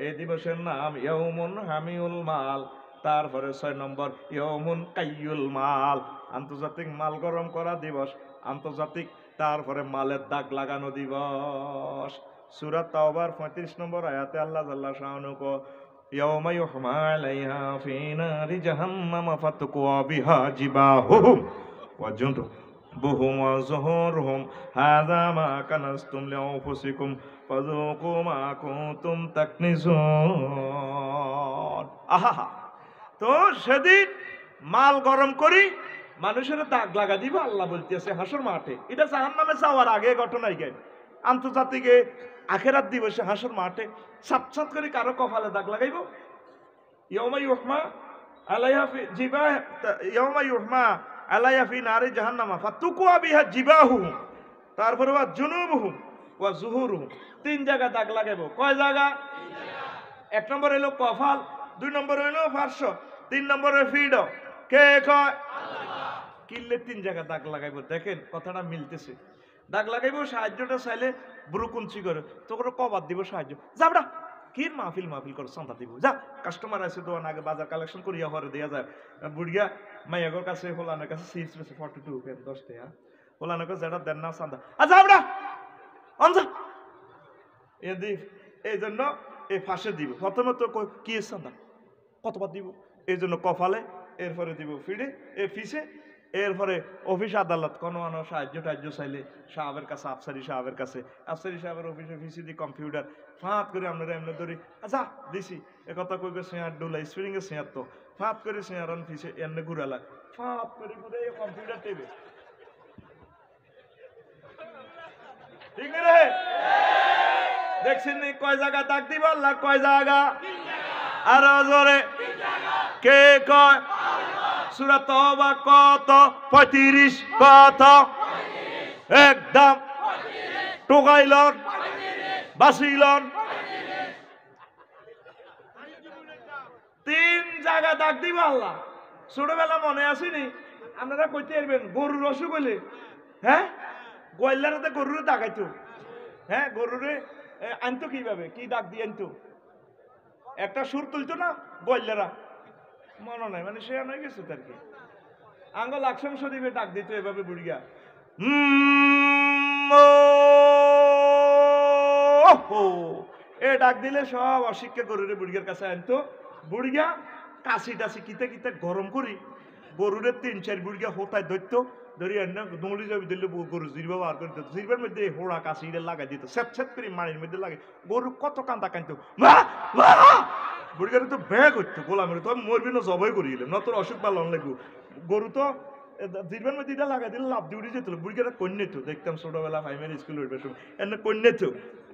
এই দিবসের নাম ইয়ৌমুন হামিউল মাল তারপরে 6 নম্বর ইয়ৌমুন কাইয়ুল মাল আন্তর্জাতিক মাল গরম করা দিবস আন্তর্জাতিক তারপরে মালের দাগ লাগানো দিবস সূরা তাওবার 35 নম্বর আয়াতে আল্লাহ জাল্লা শাআনু কো ইয়াউমা ইউহমা আলাইহা ফি নারি জাহান্নাম ফাতকুয়া বিহা জিবাহুম ওয়া জুনুবুহুম ওয়া যুহুরুহুম হাযা মা কানাসতুম লিআনফুসিকুম ফাযুকু মা কুনতুম তাকনিজুন আহা তো সেদিন মাল গরম করি মানুষের দাগ লাগা দিব আল্লাহ বলতেছে হাসর মাঠে এটা জাহান্নামে যাওয়ার আগে ঘটনাই গে আন্তর্জাতিক আখেরাত দিবসে হাসর মাঠে সাত করে কারো কপালে দাগ লাগাইব ইয়াউমা ইউহমা আলাইহা ফি জিবা ইয়াউমা ইউহমা আলাইহা ফি নারি জাহান্নামা ফাতুকুয়া বিহা জিবাহুম তারপরে ওয়া জুনুবুহুম ওয়া যুহুরুহুম 3 জায়গা দাগ লাগাইব কয় জায়গা 1 নম্বর হলো কপাল 2 নম্বর হলো ফারশ 3 নম্বরে ফিড কে কয় আল্লাহ কিল্লে 3 জায়গা দাগ লাগাইব দেখেন কথাটা মিলতেছে দাগ লাগাইব সাহায্যটা চাইলে ব্রুকুঞ্চি করে তো করে কবাদ দিব সাহায্য যাবড়া কির মাহফিল করে চাঁদা দিব যা কাস্টমার আছে তো আগে বাজার কালেকশন করিয়া হরে দেয়া যায় বুড়িয়া মাইয়াগর কাছে হোলানের কাছে সিটস পেছে 42 পেন 10 টাকা হোলানের কাছে যেটা দেন না চাঁদা যাবড়া অনজা এই জন্য এই ফাঁসে দিব প্রথমে তো কি চাঁদা কতবার দিব এই জন্য কপালে এরপরে দিব ফিডে এ ফিসে এরপরে অফিস আদালত কোনো সাহায্য টাহ্য চাইলে সাহেবের কাছে আফসারি সাহেবের কাছে আফসারি সাহেবের অফিসে ফিসি দি কম্পিউটার ফাঁত করে আপনারা এমনি ধরি আচ্ছা দিছি এ কথা কই শেয়ার ডুলাই স্প্রিং এ শেয়ার তো ফাঁত করে শেয়ার আন ফিসে এমনি ঘুরালা ফাঁত করে ঘুরে কম্পিউটার টেবে ঠিক রে দেখছেন নি কয় জায়গা দাগ দিব আল্লাহ কয় জায়গা আর জোরে কে কয় সূরা তাওবা কত 35 কত একদম টোকাইলন বাসিলন ডাক দিব আল্লাহ। ছোটবেলা মনে আসেনি আপনারা কইতে পারবেন গরুর অসুখ হইলে, হ্যাঁ গোয়াল্লারাতে গরুরে ডাকাইতো, হ্যাঁ গরুরে আনতো কিভাবে, কি ডাক দিয়ে আনতো, একটা সুর তুলতো না গোয়াল্লারা, মনে নাই মানে সে আনাই গেছে তার কি আঙ্গল আকসাম শরীফে ডাক দিত এভাবে বুড়িয়া এ ডাক দিলে সব অশিক্ষা গরুরে বুড়িয়ার কাছে আনতো। বুড়িয়া কাশি টাশি কিতে কিতে গরম করি গরুরে 3-4 বুড়িয়া হোতায় ধরত, ধরি এনে দৌড়ি যাবি দিলে গরু জিরবা বার করে দিত, জিরবার মধ্যে হোড়া কাশিটা লাগাই দিত, স্যাপ স্যাপ করে মাড়ির মধ্যে লাগে, গরু কত কান্দা কান্দতো, বুড়িয়ারে তো ব্যাগ হইতো গোলামের তো মরবি না জবাই করি গেলাম না তোর অসুখ পালন লাগবো। গরু তো জিরবার মধ্যে এটা লাগাই দিলে লাভ দিয়ে উড়ে যেত, বুড়িয়ারা কন্যে তো দেখতাম ছোটবেলা প্রাইমারি স্কুলে উঠবে সময় এনে কন্যে তো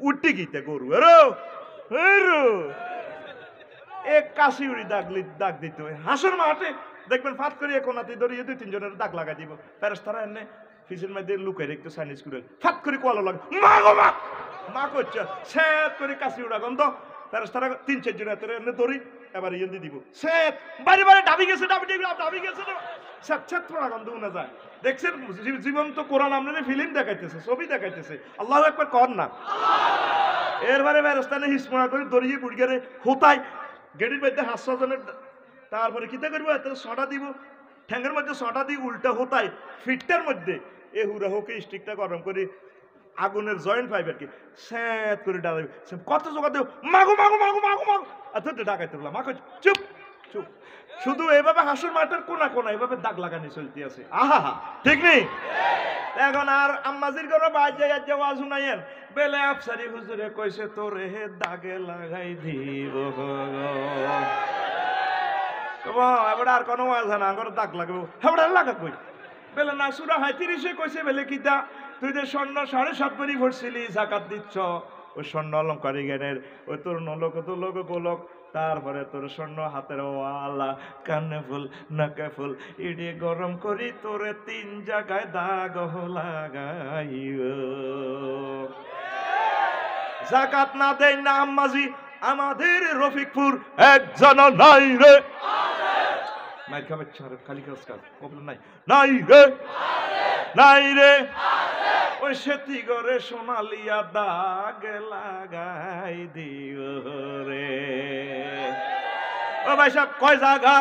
উঠতে গিতে গরু এক কাশি উড়ি ডাক দিত। হাসর মাঠে দেখবেন ফাট করে কোনাতে ধরিয়ে 2-3 জনের দাগ লাগাই দিব, ফেরেশতারা এনে ফিসের মধ্যে লুকাই রেখতো সাইনিজ করে ফাট করে কোয়ালো লাগে মা গো মা মা করছে স্যাত করে কাশি উড়া গন্ধ, ফেরেশতারা 3-4 জন এনে ধরি এবার ইয়ে দিব স্যাত বাড়ি বাড়ি ডাবি গেছে ডাবি গেছে স্যাত স্যাত পড়া গন্ধ উনা যায়। দেখছেন জীবন্ত কোরআন আপনাদের ফিল্ম দেখাইতেছে, ছবি দেখাইতেছে, আল্লাহু আকবার কর না। এরবারে ফেরেশতারা হিসমা করে ধরিয়ে বুড়িয়ারে হোতায় গেটির মধ্যে 500 জনের, তারপরে কিতা করবো এত ছটা দিব ঠ্যাঙ্গের মধ্যে ছটা দিই উল্টা হোতায় ফিটটার মধ্যে এ হুরা হোকে স্টিকটা গরম করে আগুনের জয়েন্ট ফাইবার কি স্যাত করে ডাকাবে কত জোগাড় দেব মাগো মাগো মাগো মাগো মাগো এত ডাকাইতে বললাম মাগো চুপ চুপ, শুধু এভাবে হাসুর মাঠের কোনা কোনা এভাবে দাগ লাগানি চলতে আছে। আহা হা ঠিক নেই। এখন আর আম্মাজির ঘরে বাজে ওয়াজ শুনাইয়েন বেলে আফসারি হুজুরে কইছে তোরে হে দাগে লাগাই দিব এবার আর কোনো ওয়াজ না আমার দাগ লাগবে এবার লাগা কই বেলে না সুরা 35 কইছে বেলে কিতা তুই যে স্বর্ণ 7.5 ভরি ভরছিলি যাকাত দিচ্ছ ওই স্বর্ণ অলঙ্কারী জ্ঞানের ওই তোর নলক তো লোক গোলক, তারপরে তোর স্বর্ণ হাতের ওয়ালা কানে ফুল নাকে ফুল ইডি গরম করি তোরে 3 জায়গায় দাগ লাগাইও। যাকাত না দেয় না আম্মাজি আমাদের রফিকপুর একজন নাই রে মাইর খাবে ছাড় খালি কাজ কবল নাই নাই রে নাই রে ওই সেতি করে সোনালিয়া দাগ লাগাই দিও রে। ও ভাই সাহেব কয় জায়গা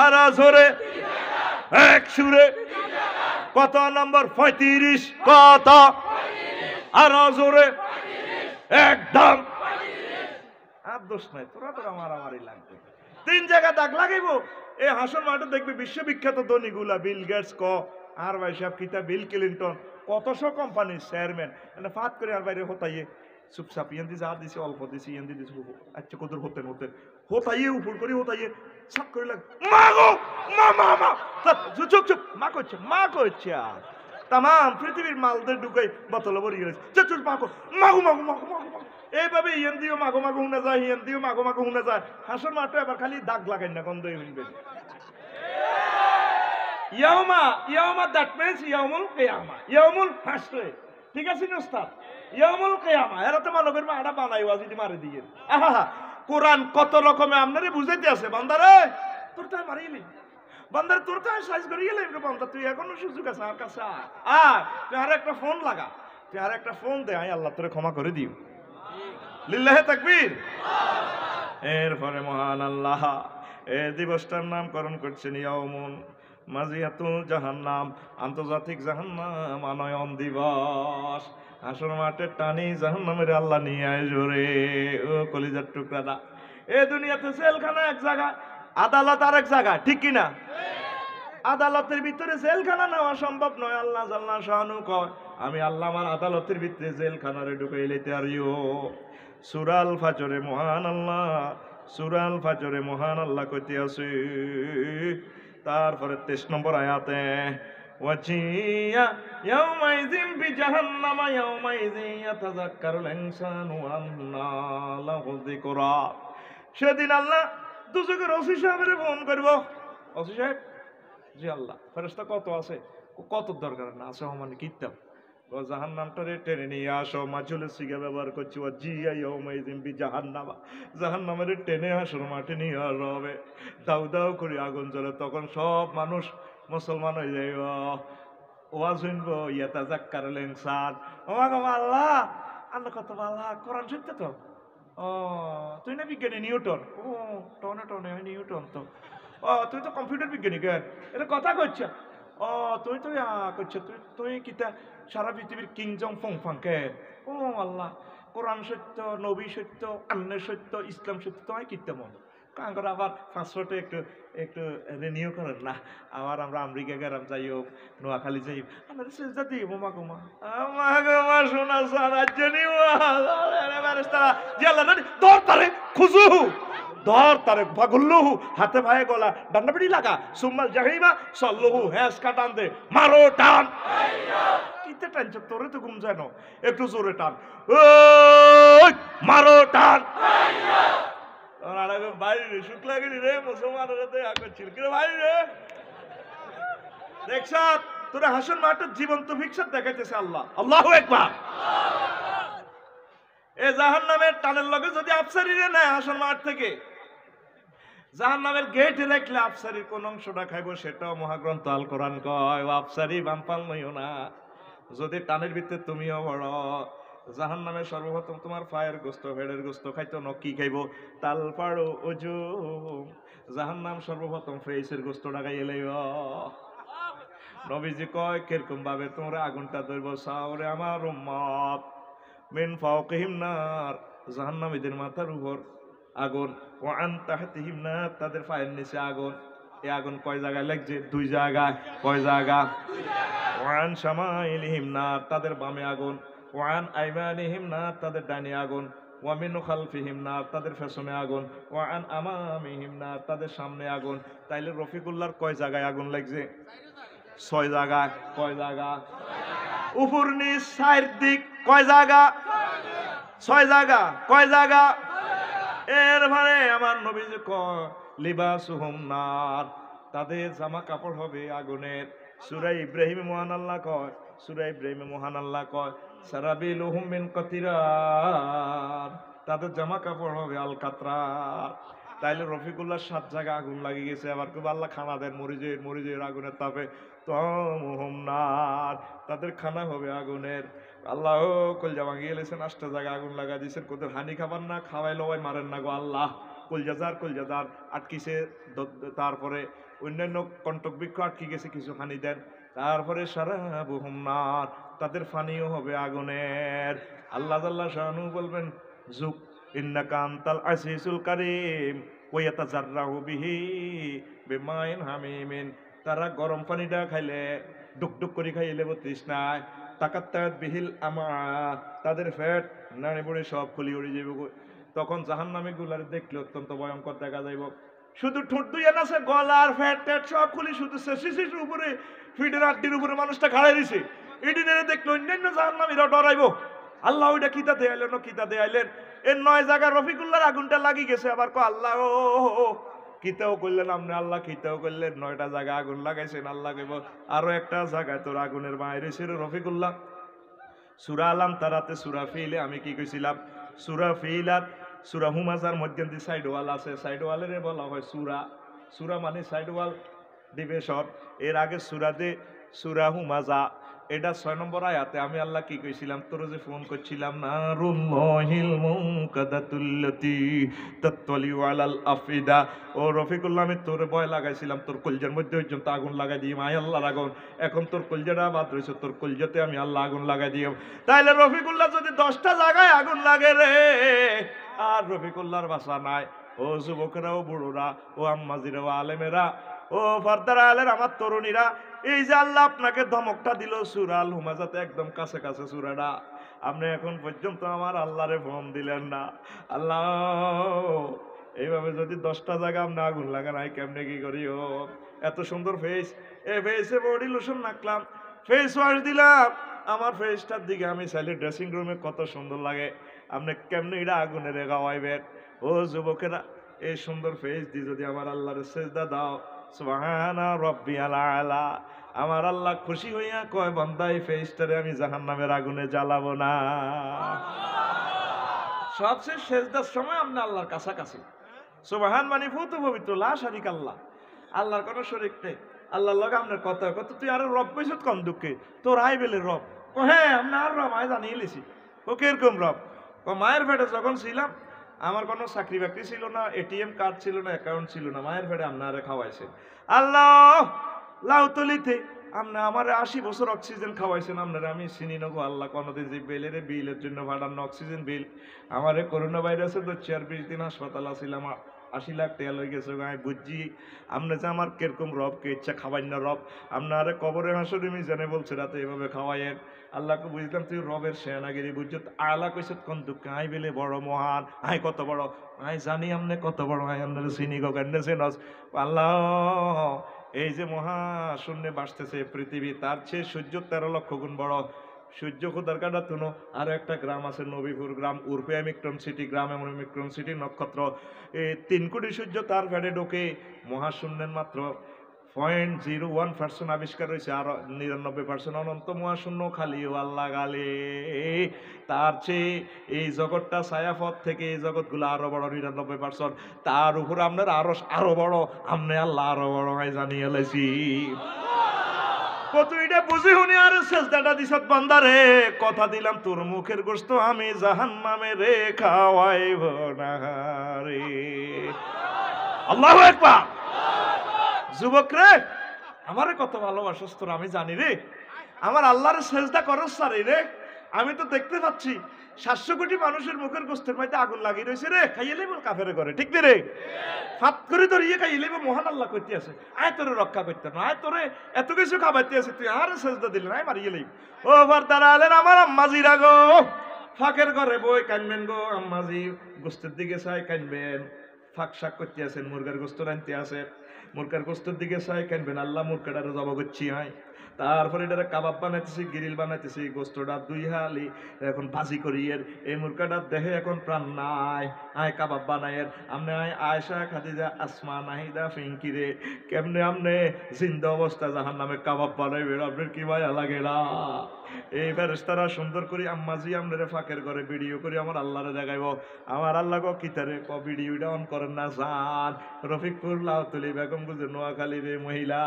আর জোরে এক সুরে কত নম্বর 35 কত আর জোরে একদম আর দোষ নাই তোরা তোরা মারামারি লাগবে 3 জায়গা দাগ লাগাইব। এই হাসন মাঠে দেখবে বিশ্ববিখ্যাত ধনীগুলা বিল গেটস আর ভাই সাহেব কিতা বিল ক্লিন্টন কতশো কোম্পানির চেয়ারম্যান মানে ফাত করে আর বাইরে হতাইয়ে চুপচাপ ইয়ান্দি যা দিছে অল্প দিছি ইয়ান্দি দিছে আচ্ছা কদর হতেন হতাইয়ে উপর করে হতাইয়ে সাপ করে লাগ মা গো মা মা মা চুপ চুপ মা করছে আর তামাম পৃথিবীর মালদের ঢুকাই বোতলে ভরে গেছে চুপ চুপ মাগো মাগো মাগো মাগো মাগো এইভাবে ইয়ান্দিও মাগো মাগো শুনে যায় ইয়ান্দিও মাগো মাগো শুনে যায়। হাসর মাঠে এবার খালি দাগ লাগাই না গন্ধ হইবে ইয়াউমা দ্যাট মিন্স ইয়াউমুল কিয়ামা ইয়াউমুল হাসরে ঠিক আছে না ওস্তাদ ইয়াউমুল কিয়ামা এরা তো মনে করবে আড়া বানাই ওয়াজিদি মারি দিয়ে আহা কোরআন কত রকমে আপনারে বুঝাইতে আছে বান্দারে তোর তাই মারিলি বান্দারে তোর তাই সাইজ করে গেলে বান্দা তুই এখনো সুযোগ আছে আমার কাছে তুই আর একটা ফোন লাগা তুই আর একটা ফোন দে আই আল্লাহ তোরে ক্ষমা করে দিও লিল্লাহে তাকবীর। এরপরে মহান আল্লাহ এই দিবসটার নামকরণ করছেন ইয়াউমুন মাজিয়াতুল জাহান্নাম আন্তর্জাতিক জাহান্নাম আনয়ন দিবস। হাসর মাঠে টানি জাহান্নামের আল্লাহ নিয়ে আয় জোরে ও কলিজার টুকরাটা। এই দুনিয়াতে জেলখানা এক জায়গা আদালত আর এক জায়গা ঠিক কিনা? আদালতের ভিতরে জেলখানা নেওয়া সম্ভব নয়। আল্লাহ জাল্লা শানু কয় আমি আল্লাহ আমার আদালতের ভিতরে জেলখানারে ঢুকাই লইতে আরিও। সূরা ফাজরে মহান আল্লাহ সূরা ফাজরে মহান আল্লাহ কইতে আছে তারপরে 23 নম্বর আয়াতে ওয়াজিয়া ইয়াউমাইযিন বিজাহান্নামা ইয়াউমাইযিন ইয়াতাযাক্কারুল ইনসানু আন্না লাহু যিকরা। সেদিন আল্লাহ দুজকের ওসি সাহেবের ফোন করব ওসি সাহেব জি আল্লাহ ফেরেশতা কত আছে কত দরকার না আছে মানে কিতাব ও জাহান্নামটারে টেনে নিয়ে আসো। মাজুলের সিগা ব্যবহার করছি, ও জিয়া ইয়াউমাইযিন বিজাহান্নামা, জাহান্নামের টেনে আসর মাঠে নিয়ে আসা হবে। দাউ দাউ করে আগুন জ্বলে, তখন সব মানুষ মুসলমান হয়ে যাইব। ওয়াজ শুনবো, ইয়াতাযাক্কারুল ইনসান। ও আল্লাহ, আল্লাহ কত ভালো, কোরআন সত্য তো। ও তুই না বিজ্ঞানী নিউটন? ও টনে টনে নিউটন তো। ও তুই তো কম্পিউটার বিজ্ঞানী কেন? এটা কথা কইছ। ও তুই তো করছ, তুই তুই কিতা সারা পৃথিবীর কিংজং ফং ফাং কেন? ও আল্লাহ, কোরআন সত্য, নবী সত্য, আন্নের সত্য, ইসলাম সত্য, তোমায় কিনতে মন কাঙ্কর আবার পাঁচশোটা একটু একটু রিনিউ করেন না। আবার আমরা আমেরিকা গেলাম, যাই হোক নোয়াখালী যাই, আমরা চেষ্টা দিই মোমা গোমা গোমা শোনা সারাজ্য দর তারে খুঁজু, দর তারে ভাগুল্লু, হাতে ভাই গলা ডান্ডা পিটি লাগা, সুম্মাল জাহিমা সল্লহু, হ্যাস কাটান দে, মারো টান। কিতে টানছ? তোরে তো ঘুম যায় না, একটু জোরে টান, মারো টান। বাইরে শুক্লা গেলি রে, মুসলমানের করছিল কি রে ভাই রে? দেখছ তোরা হাসন মাঠের জীবন্ত ভিক্ষা দেখাইতেছে আল্লাহ। আল্লাহু আকবার। এ জাহান্নামের টানের লগে যদি আফসারি রে নেয় হাসন মাঠ থেকে, জাহান্নামের গেটে রাখলে আফসারির কোন অংশটা খাইব, সেটাও মহাগ্রন্থ আল কোরআন কয়, ও আফসারি বামপাল নইও না, যদি টানের ভিতরে তুমিও বড়। জাহান্নামে সর্বপ্রথম তোমার পায়ের গোস্ত, হেডের গোস্ত খাইতো ন, কি খাইব? তাল পাড়ো ওজু। জাহান্নাম সর্বপ্রথম ফেসের গোস্ত ডাকাই এলাইব। নবীজি কয় কিরকম ভাবে তোমরা আগুনটা ধরব? সাওরে আমার উম্মত, মিন ফাওকিহিম নার, জাহান্নামীদের মাথার উপর আগুন, ওয়া আন তাহতিহিম নার, তাদের পায়ের নিচে আগুন। এই আগুন কয় জায়গায় লাগছে? দুই জায়গায়। কয় জায়গা? ওয়া আন শামাইলিহিম নার, তাদের বামে আগুন, ওয়া আন আইমানিহিম নার, তাদের ডানে আগুন, ওয়া মিন খালফিহিম নার, তাদের পেছনে আগুন, ওয়া আন আমামিহিম নার, তাদের সামনে আগুন। তাইলে রফিকুল্লাহর কয় জায়গায় আগুন লাগছে? 6 জায়গা। কয় জায়গা? উপর নিচ চার দিক। কয় জায়গা? 6 জায়গা। কয় জায়গা? এর মানে আমার নবীজি কয় লিবাসুহুম নার, তাদের জামা কাপড় হবে আগুনের। সূরা ইব্রাহিমে মহান আল্লাহ কয়, সূরা ইব্রাহিমে মহান আল্লাহ কয় সারাবিলুহুম মিন কাতিরার, তাদের জামা কাপড় হবে আল কাতরার। তাইলে রফিকুল্লাহ 7 জায়গা আগুন লাগিয়ে গেছে। আবার খুব আল্লাহ খানা দেন মরিজের মরিজের আগুনের তাপে, তমুহুম নার, তাদের খানা হবে আগুনের। আল্লাহ কলজা ভাঙিয়ে গেলেছেন, 8টা জায়গায় আগুন লাগা দিয়েছেন। কোথাও হানি খাবার না, খাওয়াইলো ভাই মারেন না গো আল্লাহ। কলজাদার আটকিছে, তারপরে অন্যান্য কণ্টক বৃক্ষ আটকে গেছে, কিছু হানি দেন। তারপরে সারাবুহুম নার, তাদের পানিও হবে আগুনের। আল্লাহ জাল্লা শানু বলবেন যুগ ইন্নাকা আনতাল আজিজুল কারীম ওয়া ইয়াতাজাররাহু বিহি বিমাইন হামিমিন, তারা গরম পানিটা খাইলে ডুকডুক করে খাইলে তৃষ্ণায়, তাকাত্তাত বিহিল আমা, তাদের ফ্যাট নাড়ি বুড়ি সব খুলি উড়ে যাইব। তখন জাহান্নামী গুলার দেখলে অত্যন্ত ভয়ঙ্কর দেখা যাইব। শুধু ঠোঁট দুই আছে, গলার ফ্যাট ট্যাট সব খুলি, শুধু শিশির উপরে, ফিটের আড্ডির উপরে মানুষটা খাড়াই দিছে। এটি দেখলে অন্যান্য জাহান্নামীরা ডরাইব। আল্লাহ ওইটা কিতা দেয়াইলেন, কিতা দেয়াইলেন। এর 9 জায়গায় রফিকুল্লাহর আগুনটা লাগি গেছে। আবার আল্লাহ কিতাও করলেন আপনি, আল্লাহ কিতাও করলেন, 9টা জায়গায় আগুন লাগাইছেন। আল্লাহ কইব আরো একটা জায়গায় তোর আগুনের বাইরে ছিল রফিকুল্লাহ। সূরা আলাম তারাতে, সূরা ফিলে আমি কি কইছিলাম? সূরা ফিল আর সূরা হুমাজার মধ্যে সাইড ওয়াল আছে, সাইড ওয়ালের বলা হয় সূরা। সূরা মানে সাইড ওয়াল, ডিভিশন। এর আগে সূরাতে সূরা হুমাজা, এটা 6 নম্বর আয়াতে আমি আল্লাহ কি কইছিলাম? তোর যে ফোন করছিলাম, নারুল্লাহিল মুকাদাতুল্লাতি তাতলিউ আলাল আফিদা। ও রফিকুল্লাহ, আমি তোর ভয় লাগাইছিলাম, তোর কলজার মধ্যে পর্যন্ত আগুন লাগাই দিই, মাই আল্লাহর আগুন। এখন তোর কলজাটা বাদ রয়েছে, তোর কলজাতে আমি আল্লাহ আগুন লাগাই দিই। তাইলে রফিকুল্লাহ যদি 10টা জায়গায় আগুন লাগে রে, আর রফিকুল্লাহর বাসা নাই। ও যুবকেরা, ও বুড়োরা, ও আম্মাজিরা, ও আলেমেরা, ও ফারদারা আলের আমার তরুণীরা, এই যে আল্লাহ আপনাকে ধমকটা দিল সূরা আল হুমাজাতে, একদম কাছে কাছে সূরাটা, আপনি এখন পর্যন্ত আমার আল্লাহরে ফোন দিলেন না। আল্লাহ এইভাবে যদি 10টা জায়গা আপনি আগুন লাগান, আই কেমনে কি করি? ও এত সুন্দর ফেস, এই ফেসে বডি লোশন মাখলাম, ফেস ওয়াশ দিলাম, আমার ফেসটার দিকে আমি চাইলে ড্রেসিং রুমে কত সুন্দর লাগে। আপনি কেমনে এটা আগুনে রে গাওয়াইবেন? ও যুবকেরা, এই সুন্দর ফেস দিয়ে যদি আমার আল্লাহর সেজদা দাও, সুবহানা রাব্বিয়াল আলা। আমার আল্লাহ খুশি হইয়া কয় বান্দা এই ফেরেশতারে আমি জাহান্নামের আগুনে জ্বালাবো না। সবচেয়ে সেজদার সময় আপনি আল্লাহর কাছাকাছি। সুবহান মানে ফুত পবিত্র, লা শারিক আল্লাহ, আল্লাহর কোনো শরীক নেই। আল্লাহর লগে আপনার কথা কত, তুই আরো রব কইছত কম দুঃখে, তোর আই বেলে রব। ও হ্যাঁ আপনি আর রব আয় জানিয়ে লিছি। ও কিরকম রব? ও মায়ের পেটে যখন ছিলাম আমার কোনো চাকরি বাকরি ছিল না, এটিএম কার্ড ছিল না, অ্যাকাউন্ট ছিল না, মায়ের পেটে আপনারে খাওয়াইছে আল্লাহ। লাউতলিতে আপনি আমার 80 বছর অক্সিজেন খাওয়াইছেন, আপনারা আমি চিনি না গো আল্লাহ। কোনোদিন যে বিলের জন্য ভাড়ানো অক্সিজেন বিল, আমারে করোনা ভাইরাসে তো 4-20 দিন হাসপাতাল আসছিলাম, 80 লাখ টাকা লই গেছে। আমি বুঝছি আপনি যে আমার কিরকম রব, কে ইচ্ছা খাওয়াই না রব। আপনারে কবরে হাসরে মিজানে বলছে রাতে এভাবে খাওয়াইয়েন। আল্লাহকে বুঝলাম তুই রবের সেনাগিরি বুঝছো। আলা কইছত কোন দুঃখ, আই বেলে বড় মহান, আই কত বড়, আই জানি আমনে কত বড়, আই আপনার চিনি গো কেন আল্লাহ। এই যে মহাশূন্যে বাসতেছে পৃথিবী, তার চেয়ে সূর্য 13 লক্ষ গুণ বড়। সূর্য খোদার কাটা তুনো। আর একটা গ্রাম আছে নবীপুর গ্রাম, উর্ফে মিক্রম সিটি গ্রাম, এমন মিক্রম সিটি নক্ষত্র। এই 3 কোটি সূর্য তার ফ্যাটে ঢোকে। মহাশূন্যের মাত্র 0.01% আবিষ্কার হয়েছে, আর 99% অনন্ত মহাশূন্য খালি আল্লাহ গালে। তার চেয়ে এই জগৎটা ছায়াপথ থেকে এই জগৎগুলো আরো বড় 99%। তার উপর আপনার আরো বড়, আপনি আল্লাহ আরো বড় হয় জানিয়ে লেছি। কত এটা বুঝি হুনি আর সেজদাটা দিছত বান্দারে, কথা দিলাম তোর মুখের গোশত আমি জাহান্নামে রে খাওয়াইব না রে। আল্লাহু আকবার। যুবক রে, আমারে কত ভালোবাসস তোর আমি জানি রে। আমার আল্লাহর সেজদা করস রে। আমি তো দেখতে পাচ্ছি 700 কোটি মানুষের মুখের গোস্তের মধ্যে আগুন লাগিয়ে রয়েছে রে, খাইয়ে লেব কাফের করে, ঠিক রে? ফাত করে ধরিয়ে খাইয়ে লেব মহান আল্লাহ করতে আছে, আয় তোরে রক্ষা করতে না, আয় তোরে এত কিছু খাবাইতে আছে, তুই আর সেজদা দিলে না, মারিয়ে লেব। ও বারদারা আলেন আমার আম্মাজিরা গো, ফাঁকের ঘরে বই কানবেন গো, আম্মাজি গোস্তের দিকে চাই কানবেন। ফাঁক শাক করতে আছেন, মুরগার গোস্ত রানতে আছে, মুরগার গোস্তের দিকে চাই কানবেন, আল্লাহ মুরগাটারে জবা করছি হয়। তারপরে এটা কাবাব বানাইতেছি, গ্রিল বানাইতেছি, গোস্তটা 2 হালি এখন ভাজি করিয়ের। এই মুরগাটার দেহে এখন প্রাণ নাই, আয় কাবাব বানাইয়ের। আমনে আয় আয়েশা খাদিজা আসমা নাহিদা ফিঙ্কি রে, কেমনে আমনে জিন্দা অবস্থা জাহান্নামে কাবাব বানাইবে, আপনার কি মায়া লাগে না? এই ফেরেশতারা সুন্দর করে আম্মাজি আমনে ফাঁকের করে ভিডিও করে আমার আল্লাহরে দেখাইব। আমার আল্লাহ গো কিতারে ক ভিডিওটা অন করেন না জান। রফিকপুর লাউতলি বেগম গুজর নোয়াখালীর এই মহিলা,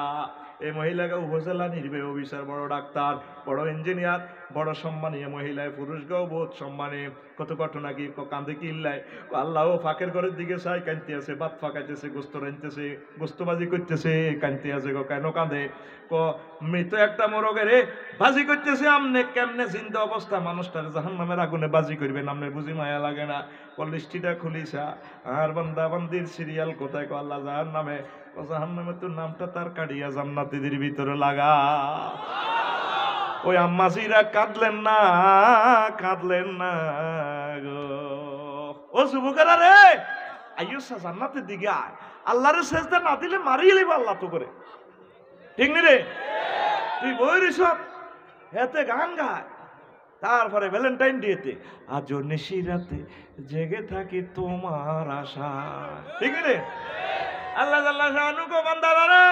এই মহিলাকে উপজেলা নির্বাহী অফিসার, বড় ডাক্তার, বড় ইঞ্জিনিয়ার, বড় সম্মানীয় মহিলায়, পুরুষকেও বহুত সম্মানী। কত ঘটনা কি কান্দে কিল্লায় আল্লাহ ফাঁকের ঘরের দিকে চাই কানতে আছে, ভাত ফাঁকাইতেছে, গোস্ত রানতেছে, গোস্তবাজি করতেছে, কানতে আছে। কেন কাঁদে? মৃত একটা মোরগের বাজি করতেছে, আমনে কেমনে জিন্দা অবস্থা মানুষটার জাহান্নামের আগুনে বাজি করবেন, আমনে বুঝি মায়া লাগে না? লিস্টিটা খুলিছা আর বান্দা বান্দির সিরিয়াল কোথায়? আল্লাহ জাহান্নামে, জাহান্নামে তোর নামটা তার কাটিয়া জান্নাতীদের ভিতরে লাগা। ওই আম্মাজিরা কাঁদলেন না, কাঁদলেন না গো। ও যুবকেরা রে, আইয়ো জান্নাতের দিকে আয়। আল্লাহরে সেজদা না দিলে মারিয়ে লিব আল্লাহ তো করে, ঠিক নি রে? তুই বই রিসব হেতে গান গায়, তারপরে ভ্যালেন্টাইন ডেতে আজও নিশিরাতে জেগে থাকি তোমার আশা, ঠিক রে? আল্লাহ আল্লাহ শানু গো বান্দারা রে,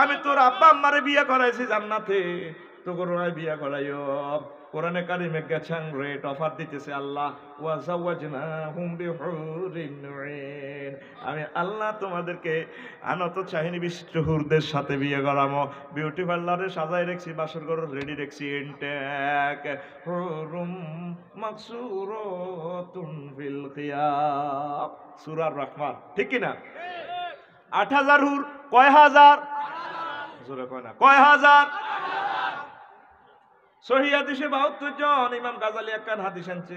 আমি তোর আব্বা আম্মারে বিয়ে করাইছি জান্নাতে, তোর বিয়ে করাইও। কোরআনে কারিমে গেছাং রেট অফার দিতেছে আল্লাহ, ওয়া যাওয়াজনাহুম বিহুরিন উইন। আমি আল্লাহ তোমাদেরকে আনত চাহিনী বিশিষ্ট হুরদের সাথে বিয়ে করামো। বিউটি পার্লারে সাজাই রাখছি, বাসর ঘর রেডি রাখছি, ইনটেক হুরুম মাকসুরাতুন ফিল খিয়াম। সূরা রহমান, ঠিক কি না? 8000 হুর, কয় হাজার? জোরে কয় না, কয় হাজার? সহিহ হাদিসে 72 জন। ইমাম গাজালি একখান হাদিস আনছে,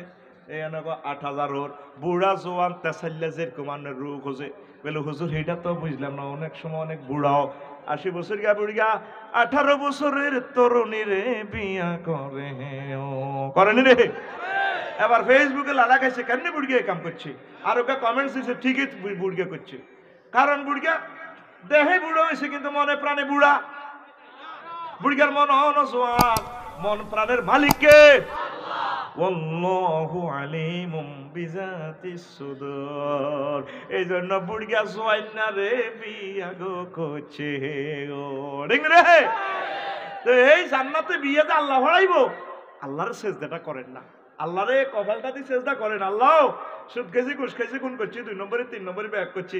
এই আনগো 8000 ওর বুড়া জোয়ান তেসাল্লা যেরকম আনের রূপ খোঁজে। বলে হুজুর এটা তো বুঝলাম না, অনেক সময় অনেক বুড়াও 80 বছর গা বুড়িয়া 18 বছরের তরুণী রে বিয়া করে করেনি রে। এবার ফেসবুকে লালা খাইছে, কেমনি বুড়িয়া কাম করছে, আর ওকে কমেন্টস দিচ্ছে ঠিকই বুড়িয়া করছে। কারণ বুড়িয়া দেহে বুড়ো হয়েছে কিন্তু মনে প্রাণে বুড়া। বুড়িয়ার মন জোয়ান, মন প্রাণের মালিককে ওয়াল্লাহু আলিমুম বিজাতিস সুদূর। এই জন্য বুড়িয়া জোয়াইনা রে বিয়া গো করছে গো, ঠিক রে? তো এই জান্নাতে বিয়ে যে আল্লাহ ভাড়াইবো, আল্লাহর সেজদাটা করেন না, আল্লাহরে কপালটা দিয়ে সেজদা করেন। আল্লাহ সুদ খেয়েছি ঘুষ খেয়েছি গুণ করছি 2 নম্বরে 3 নম্বরে ব্যাক করছি,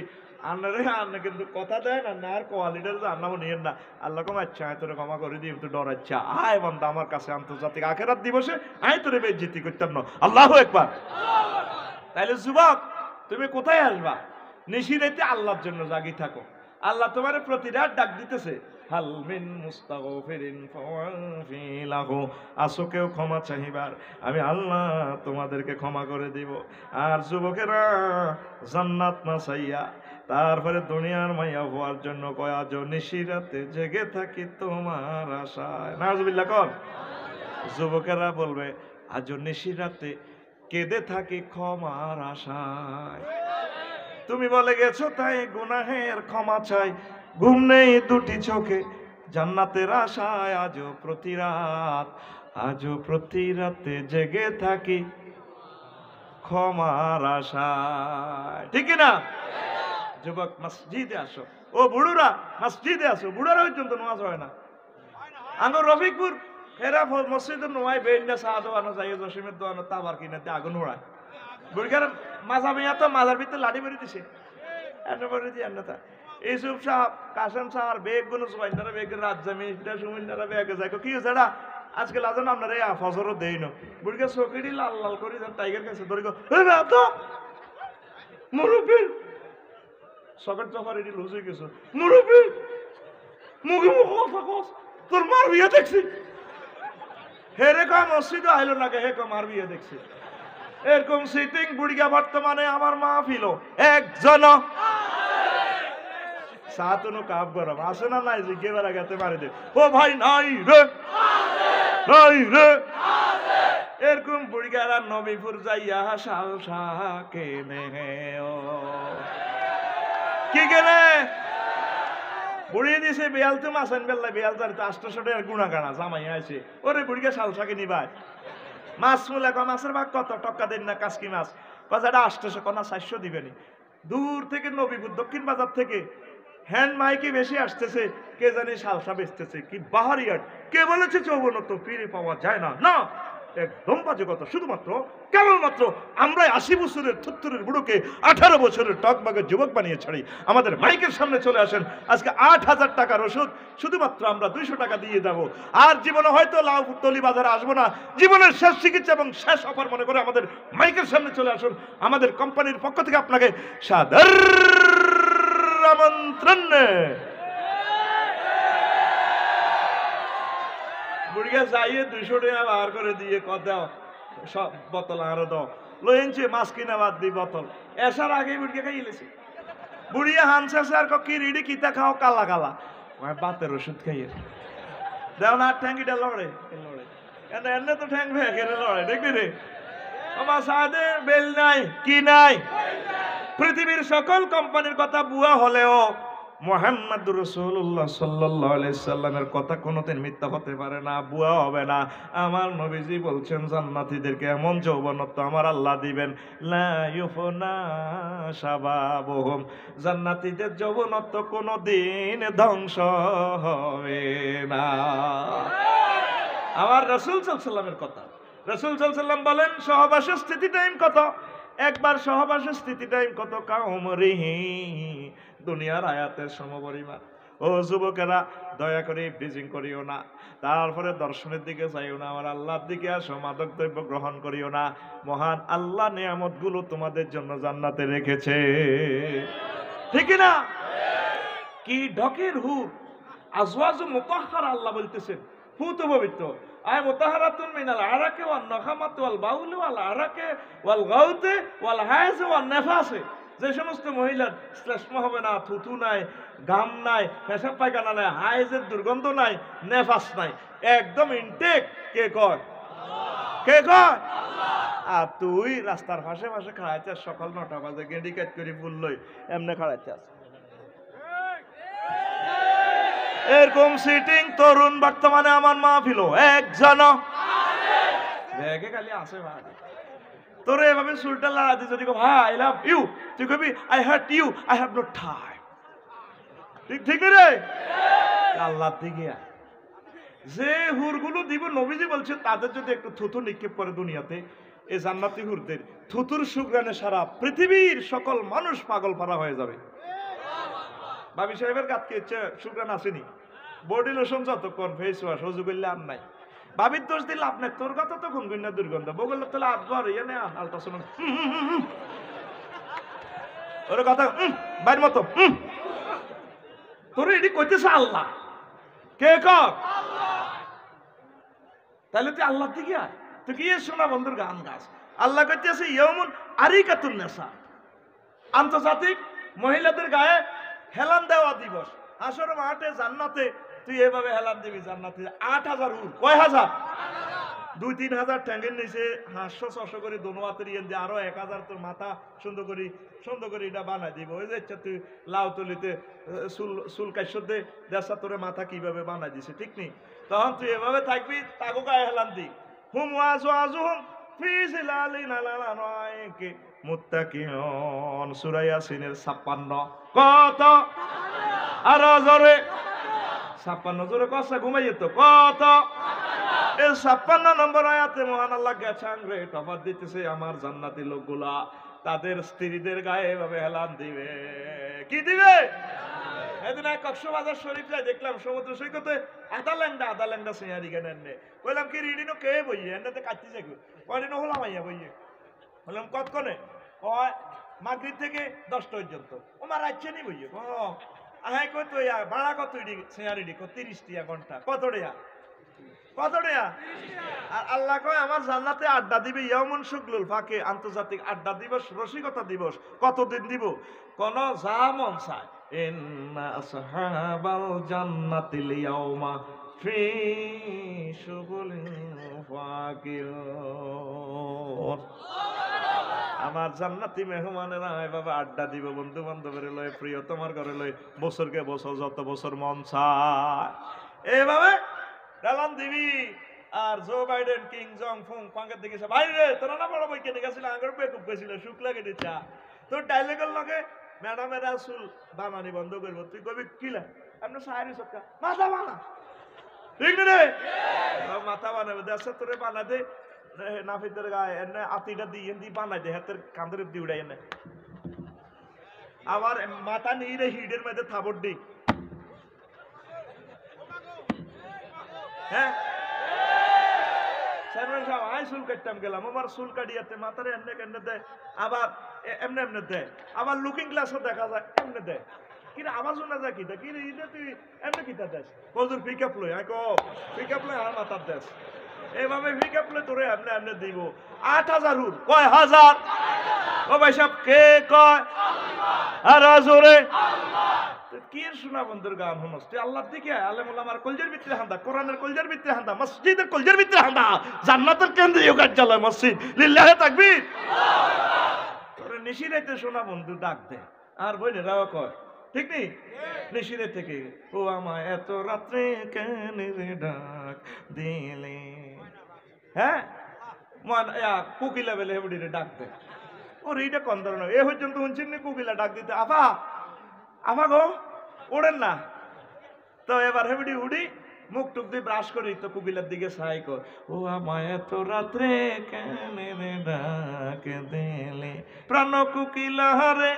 আন্নারে আন্না কিন্তু কথা দেয় না, আর কোয়ালিটার যে আন্নাও নিয়েন না। আল্লাহ কম আচ্ছা আয় তোরে ক্ষমা করে দিই, তুই ডরাচ্ছা আয় বান্দা আমার কাছে আন্তর্জাতিক আখেরাত দিবসে আয় তোরে বেজ্জিতি করতাম না। আল্লাহু আকবার। তাইলে যুবক তুমি কোথায় আসবা? নিশিরাতে আল্লাহর জন্য জাগি থাকো। আল্লাহ তোমার প্রতি রাত ডাক দিতেছে, হাল মিন মুস্তাগফিরিন ফাওয়াফি লাহু, আসো কেউ ক্ষমা চাহিবার, আমি আল্লাহ তোমাদেরকে ক্ষমা করে দিব। আর যুবকেরা জান্নাত না চাইয়া তারপরে দুনিয়ার মাইয়া হওয়ার জন্য কয় আজ নিশিরাতে জেগে থাকি তোমার আশায়। নাউজুবিল্লাহ কর। যুবকেরা বলবে আজ নিশিরাতে কেঁদে থাকি ক্ষমার আশায়। তুমি বলে গেছো তাই গুনাহের ক্ষমা চাই, ঘুম নেই দুটি চোখে জান্নাতের আশায়, আজও প্রতি রাত, আজও প্রতি রাতে জেগে থাকি ক্ষমার আশায়, ঠিক না? যুবক মসজিদে আসো, ও বুড়োরা মসজিদে আসো। বুড়োরা পর্যন্ত নামাজ হয় না। আঙ্গুর রফিকপুর এরা মসজিদের নোয়াই বেন্ডা চা দোয়ানো যাই, জসিমের দোয়ানো তাবার কিনাতে আগুন উড়ায়। বুড়িকার মাজা মেয়া তো মাজার ভিতরে লাঠি মেরে দিছে, এনে করে দিয়ে আন্নাতা ইউসুফ সাহেব কাসেম সাহার বেগ গুলো সুবাইন্দারা বেগের রাত জামিটা সুমিন্দারা বেগে যায় কি হয়েছে এটা আজকে লাজন আপনারা এই ফজরও দেই না। বুড়িকে চকিটি লাল লাল করে যান টাইগার কাছে ধরে গো হে বাবা মুরব্বী সকেট জফার এটি লুজ হয়ে গেছে, মুরব্বী মুখে মুখ কথা কস, তোর মার বিয়ে দেখছি। হে রে কয় মসজিদে আইলো না, হে কয় মার বিয়ে দেখছি। এরকম সিটিং বুড়িয়া বর্তমানে আমার মা ফিল একজন সাতনো কাপ গরম আসে না, নাই যে গেবার আগাতে মারি দে ও ভাই নাই রে, নাই রে। এরকম বুড়িয়ারা নবীপুর যাইয়া শালসা কেনে কি কেনে বুড়িয়ে দিছে বেয়াল তো মাছেন বেল্লা বেয়াল তার 800 টাকার গুণা গানা জামাই আছে, ওরে বুড়িয়া শালসাকে নিবাই মাছ মূলে মাছের ভাগ কত টক্কা দেন না কাসকি মাছ বাজারে 800 কনা 400 দিবেনি। দূর থেকে নবীপুর দক্ষিণ বাজার থেকে হ্যান্ড মাইকে বেশি আসতেছে, কে জানি শালসা বেচতেছে কি বাহারিয়াট। কে বলেছে যৌবনত্ব ফিরে পাওয়া যায় না? না, একদম বাজে কথা। শুধুমাত্র কেবলমাত্র আমরা 80 বছরের 70-এর বুড়োকে 18 বছরের টকবাগের যুবক বানিয়ে ছাড়ি। আমাদের মাইকের সামনে চলে আসেন, আজকে 8000 টাকার ওষুধ শুধুমাত্র আমরা 200 টাকা দিয়ে দেবো। আর জীবনে হয়তো লাউ তলি বাজারে আসবো না, জীবনের শেষ চিকিৎসা এবং শেষ অফার মনে করে আমাদের মাইকের সামনে চলে আসুন। আমাদের কোম্পানির পক্ষ থেকে আপনাকে সাদর আমন্ত্রণ। বুড়িয়া যাইয়ে 200 টাকা বার করে দিয়ে দাও সব বোতল আরো দাও লইনছে মাছ কিনা বাদ দি বোতল এসার আগে বুড়িয়া খাই লেছে। বুড়িয়া হানসা স্যার কি রিডি কিতা খাও কালা কালা বাতের ওষুধ খাইয়ে দেও না ঠ্যাঙ্গিটা লড়ে লড়ে এনে তো ঠ্যাং ভেঙে গেলে লড়ে দেখবি রে আমার সাথে বেল নাই কি নাই। পৃথিবীর সকল কোম্পানির কথা বুয়া হলেও মুহাম্মদুর রাসূলুল্লাহ সাল্লাল্লাহু আলাইহি সাল্লামের কথা কোনোদিন মিথ্যা হতে পারে না, বুয়া হবে না। আমার নবীজি বলছেন জান্নাতীদেরকে এমন যৌবনত্ব আমার আল্লাহ দিবেন, লা ইউফনা শাবাবুহুম, জান্নাতীদের যৌবনত্ব কোনোদিন ধ্বংস হবে না। আমার রাসূল সাল্লাল্লাহু আলাইহি সাল্লামের কথা। রাসূল সাল্লাল্লাহু আলাইহি সাল্লাম বলেন সহবাসের স্থিতি টাইম কত? একবার সহবাসের স্থিতি টাইম কত? কাউমরিহি, দুনিয়ার আয়াতের সমপরিমাণ। ও যুবকেরা দয়া করে ব্রিজিং করিও না, তারপরে দর্শনের দিকে যাইও না, আমার আল্লাহর দিকে আসো, মাদক দ্রব্য গ্রহণ করিও না। মহান আল্লাহ নিয়ামতগুলো তোমাদের জন্য জান্নাতে রেখেছে, ঠিক না? কি ঢকের হুর আজওয়াজু মুতাহহারা, আল্লাহ বলতেছেন পুত পবিত্র। আয় মুতাহহারাতুন মিনাল আরাকে ওয়ান নাখামাতি ওয়াল বাউলি ওয়াল আরাকে ওয়াল গাউতে ওয়াল হায়জ ওয়ান নেফাসে, যে সমস্ত মহিলার শ্লেষ্ম হবে না, থুতু নাই, ঘাম নাই, পেশাব পায়খানা নাই, হাইজের দুর্গন্ধ নাই, নেফাস নাই, একদম ইনটেক। কে কয়? কে কয়? আর তুই রাস্তার পাশে পাশে খাড়াইতে সকাল 9টা বাজে গেঁডি কাট করে ফুল লই এমনি খাড়াইতে আস। এরকম সিটিং তরুণ বর্তমানে আমার মাহফিল একজন ব্যাগে খালি আছে ভাই তোরে এভাবে চুলটা লড়া দিস যদি ভাই আই লাভ ইউ তুই কবি I hurt you I have no time ঠিক ঠিক রে আল্লাহ দিকে যে হুরগুলো দিব নবীজি বলছে তাদের যদি একটু থুতু নিক্ষেপ করে দুনিয়াতে এই জান্নাতি হুরদের থুতুর সুগ্রানে সারা পৃথিবীর সকল মানুষ পাগল পারা হয়ে যাবে ভাবি সাহেবের কাছে ইচ্ছে সুগ্রান আসেনি বডি লোশন যতক্ষণ ফেস ওয়াশ হজু করলে আর নাই ভাবির দোষ দিলে আপনার তোর কথা তো গুনগুন না দুর্গন্ধ বগল তাহলে আধবার ইয়ে নে আলট্রাসাউন্ড ওর কথা বাইর মতো তোর এটি কইতেছে আল্লাহ কে কক তাহলে তুই আল্লাহ দিকে আয় তুই কি শোনা বন্ধুর গান গাছ আল্লাহ কইতেছে ইয়মুন আরিকাতুন নেশা আন্তর্জাতিক মহিলাদের গায়ে হেলান দেওয়া দিবস আসর মাঠে জান্নাতে তুই এভাবে হেলান দিবি জান্নাতে ৮,০০০ উল কয় হাজার ২-৩,০০০ ট্যাঙ্গের নিচে ৫০০-৬০০ করে দোনো হাতের ইয়ে দিয়ে আরো ১,০০০ তোর মাথা সুন্দর করে এটা বানাই দিব ওই যে ইচ্ছা তুই লাউ তুলিতে চুল কাশ্যর দে দেশা তোরে মাথা কিভাবে বানাই দিছে ঠিক নেই তখন তুই এভাবে থাকবি তাকে গায়ে হেলান দি হুম ওয়াজু আজু হুম মুত্তাকিউন সূরা ইয়াসিনের ৫৬ কত আর জোরে ৫৬ জোরে কষ্ট ঘুমাইয়ে তো কত এই ৫৬ নম্বর আয়াতে মহান আল্লাহ গেছান রে তফাৎ দিতেছে আমার জান্নাতি লোকগুলা তাদের স্ত্রীদের গায়ে এভাবে হেলান দিবে কি দিবে এদিন কক্সবাজার শরীফ যাই দেখলাম সমুদ্র সৈকতে আধা ল্যাংডা সিঁয়ারি কেন বললাম কি রিডিনো কে বইয়ে এনে কাটতে যাই কদিনও হলাম আইয়া বইয়ে বললাম কতক্ষণে কয় মাগরিব থেকে 10টা পর্যন্ত ও মার রাখছে নি বইয়ে হ্যাঁ কই তুই ভাড়া কত সিঁয়ারি ডি 30 টিয়া ঘন্টা কত টিয়া আর আল্লাহ কয় আমার জান্নাতে আড্ডা দিবে ইয়ামুন শুগলুল ফাঁকে আন্তর্জাতিক আড্ডা দিবস রসিকতা দিবস কতদিন দিব কোন যা মন চায় ইন্না আসহাবাল জান্নাতিল ইয়াউমা ফি শুগুলিন ফাকিহুন আমার জান্নাতি মেহমানেরা এভাবে আড্ডা দিব বন্ধু বান্ধবের লয় প্রিয় তোমার ঘরে লয় বছরকে বছর যত বছর মন চায় এভাবে ডালান দিবি আর জো বাইডেন কিং জং ফুং পাঙ্গের দিকে ভাই রে তোরা না বড় বইকে গেছিল আগের বেকুব গেছিল শুক্লা কেটে চা তোর ডাইলেগের লগে ম্যাডামের চুল বানানি বন্ধ করবো তুই কবি কিলা আপনার সাহারি সবকা মাথা বানা ঠিক রে মাথা বানাবে দেশে তোরে বানা দে নাফিদের গায়ে এনে আতিটা দিয়ে বানাই দে হাতের কাঁধের দিয়ে উড়াই এনে আবার মাথা নিয়ে রে হিডের মধ্যে থাবর দিই হ্যাঁ চেয়ারম্যান সাহেব আই চুল কাটতাম গেলাম আমার চুল কাটিয়াতে মাথারে এমনে কেমনে দেয় আবার এমনে দেয় আবার লুকিং গ্লাসও দেখা যায় এমনে দেয় কিন্তু আবার শোনা যায় কিতা কি রে তুই এমনে কিতা দেশ কজুর পিক আপ লই পিক আপ লই আর মাথার দেশ এইভাবে পিক আপ লই তোরে এমনে দিব ৮,০০০ হুর কয় হাজার ও ভাই সাহেব কে কয় আর জোরে কি শোনা বন্ধুর গান হনস তুই আল্লাহর দিকে আলেমুল আমার কলজের ভিতরে হান্দা কোরআনের কলজের ভিতরে হান্দা মসজিদের কলজের ভিতরে হান্দা জান্নাতের কেন্দ্রীয় কার্যালয় মসজিদ লিল্লাহে তাকবীর তোরে নিশিরাইতে শোনা বন্ধু ডাক দে আর বইনেরাও কয় ঠিক নেই নিশিরে থেকে ও আমায় এত রাত্রে কেন রে ডাক দিলে হ্যাঁ কুকিলা বেলে হেবড়িরে ডাক দে ওর এইটা কোন ধরনের এ পর্যন্ত শুনছেন না কুকিলা ডাক দিতে আফা গো ওড়েন না তো এবার হেবড়ি উড়ি মুখ টুক দিয়ে ব্রাশ করি তো কুকিলার দিকে সাই কর ও আমায় এত রাত্রে কেন রে ডাক দিলে প্রাণ কুকিলা হরে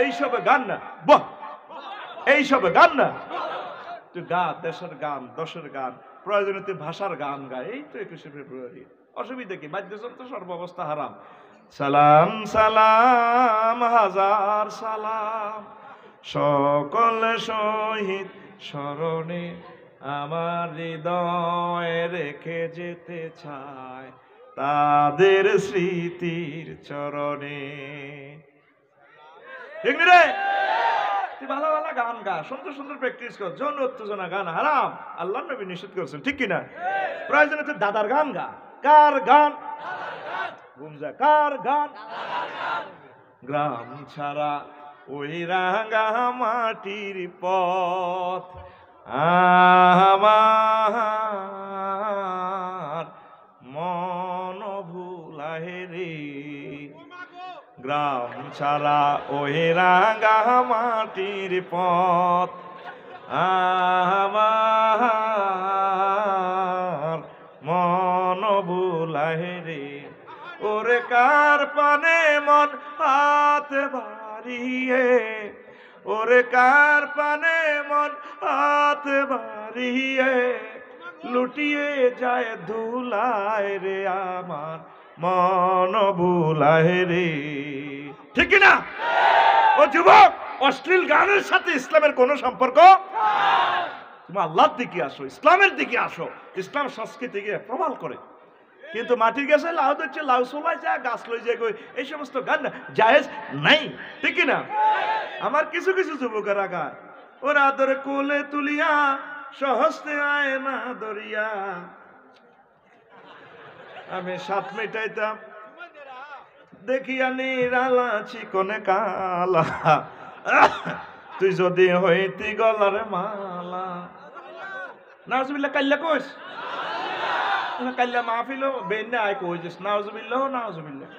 এইসবে গান না বাহ এইসবে গান না তুই গা দেশের গান দশের গান প্রয়োজনে তুই ভাষার গান গা এই তো ২১শে ফেব্রুয়ারি অসুবিধা কি বাদ্যযন্ত্র সর্বাবস্থা হারাম সালাম সালাম হাজার সালাম সকল শহীদ স্মরণে আমার হৃদয়ে রেখে যেতে চায় তাদের স্মৃতির চরণে ঠিক নি রে তুই ভালো ভালো গান গা সুন্দর সুন্দর প্র্যাকটিস কর যৌন উত্তেজনা গান হারাম আল্লাহ নবী নিষেধ করেছেন ঠিক কিনা প্রয়োজনে তুই দাদার গান গা কার গান কার গান গ্রাম ছাড়া ওই রাঙা মাটির পথ আমার মন ভুলাহে রে গ্রাম ছাড়া ওই রাঙা মাটির পথ আমার মন ভুলাহে রে ওরে কার পানে মন হাত বাড়িয়ে ওরে কার পানে মন হাত বাড়িয়ে লুটিয়ে যায় ধুলায় রে আমার মন ভুলায় রে ঠিক না ও যুবক অশ্লীল গানের সাথে ইসলামের কোন সম্পর্ক তুমি আল্লাহর দিকে আসো ইসলামের দিকে আসো ইসলাম সংস্কৃতিকে প্রমাণ করে কিন্তু মাটির গাছে লাউ দিচ্ছে লাউ সোলাই যা গাছ লই যায় এই সমস্ত গান জায়েজ নাই ঠিক না আমার কিছু কিছু যুবকেরা গায় ওরা ধরে কোলে তুলিয়া সহস্তে আয় না দরিয়া আমি সাত মিটাইতাম দেখিয়া নিরালা চিকনে কালা তুই যদি হইতি গলার মালা নাউজুবিল্লাহ কাল্লা কইস কাল্লা মাহফিল বেন্না আয় কইছিস নাউজুবিল্লাহ নাউজুবিল্লাহ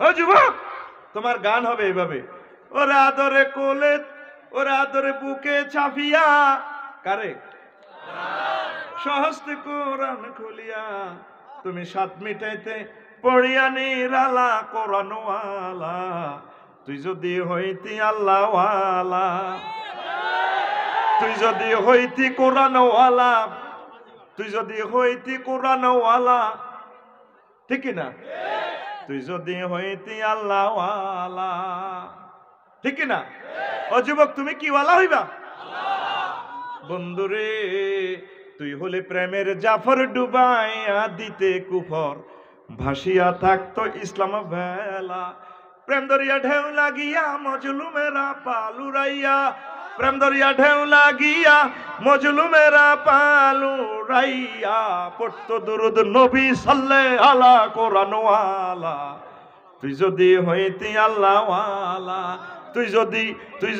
ও যুবক তোমার গান হবে এইভাবে ওরা আদরে কোলে ওরা আদরে বুকে চাপিয়া কারে সহস্তে কোরআন খুলিয়া তুমি সাত মিটাইতে পড়িয়া নিরালা কোরআনওয়ালা তুই যদি হইতি আল্লাহওয়ালা তুই যদি হইতি কোরআনওয়ালা তুই যদি হইতি কোরআনওয়ালা ঠিক না তুই যদি হইতি আল্লাহওয়ালা ঠিক না ও যুবক তুমি কি ওয়ালা হইবা বন্ধুরে তুই হলে প্রেমের জাফর ডুবাইয়া দিতে কুফর ভাসিয়া থাকতো ইসলাম ভেলা প্রেম দরিয়া ঢেউ লাগিয়া মজলুমেরা পালুরাইয়া প্রেম দরিয়া ঢেউ লাগিয়া মজলুমেরা পালুরাইয়া পড়তো দুরুদ নবী সাল্লাল্লাহু আলা কোরআনওয়ালা তুই যদি হইতি আল্লাহওয়ালা তুই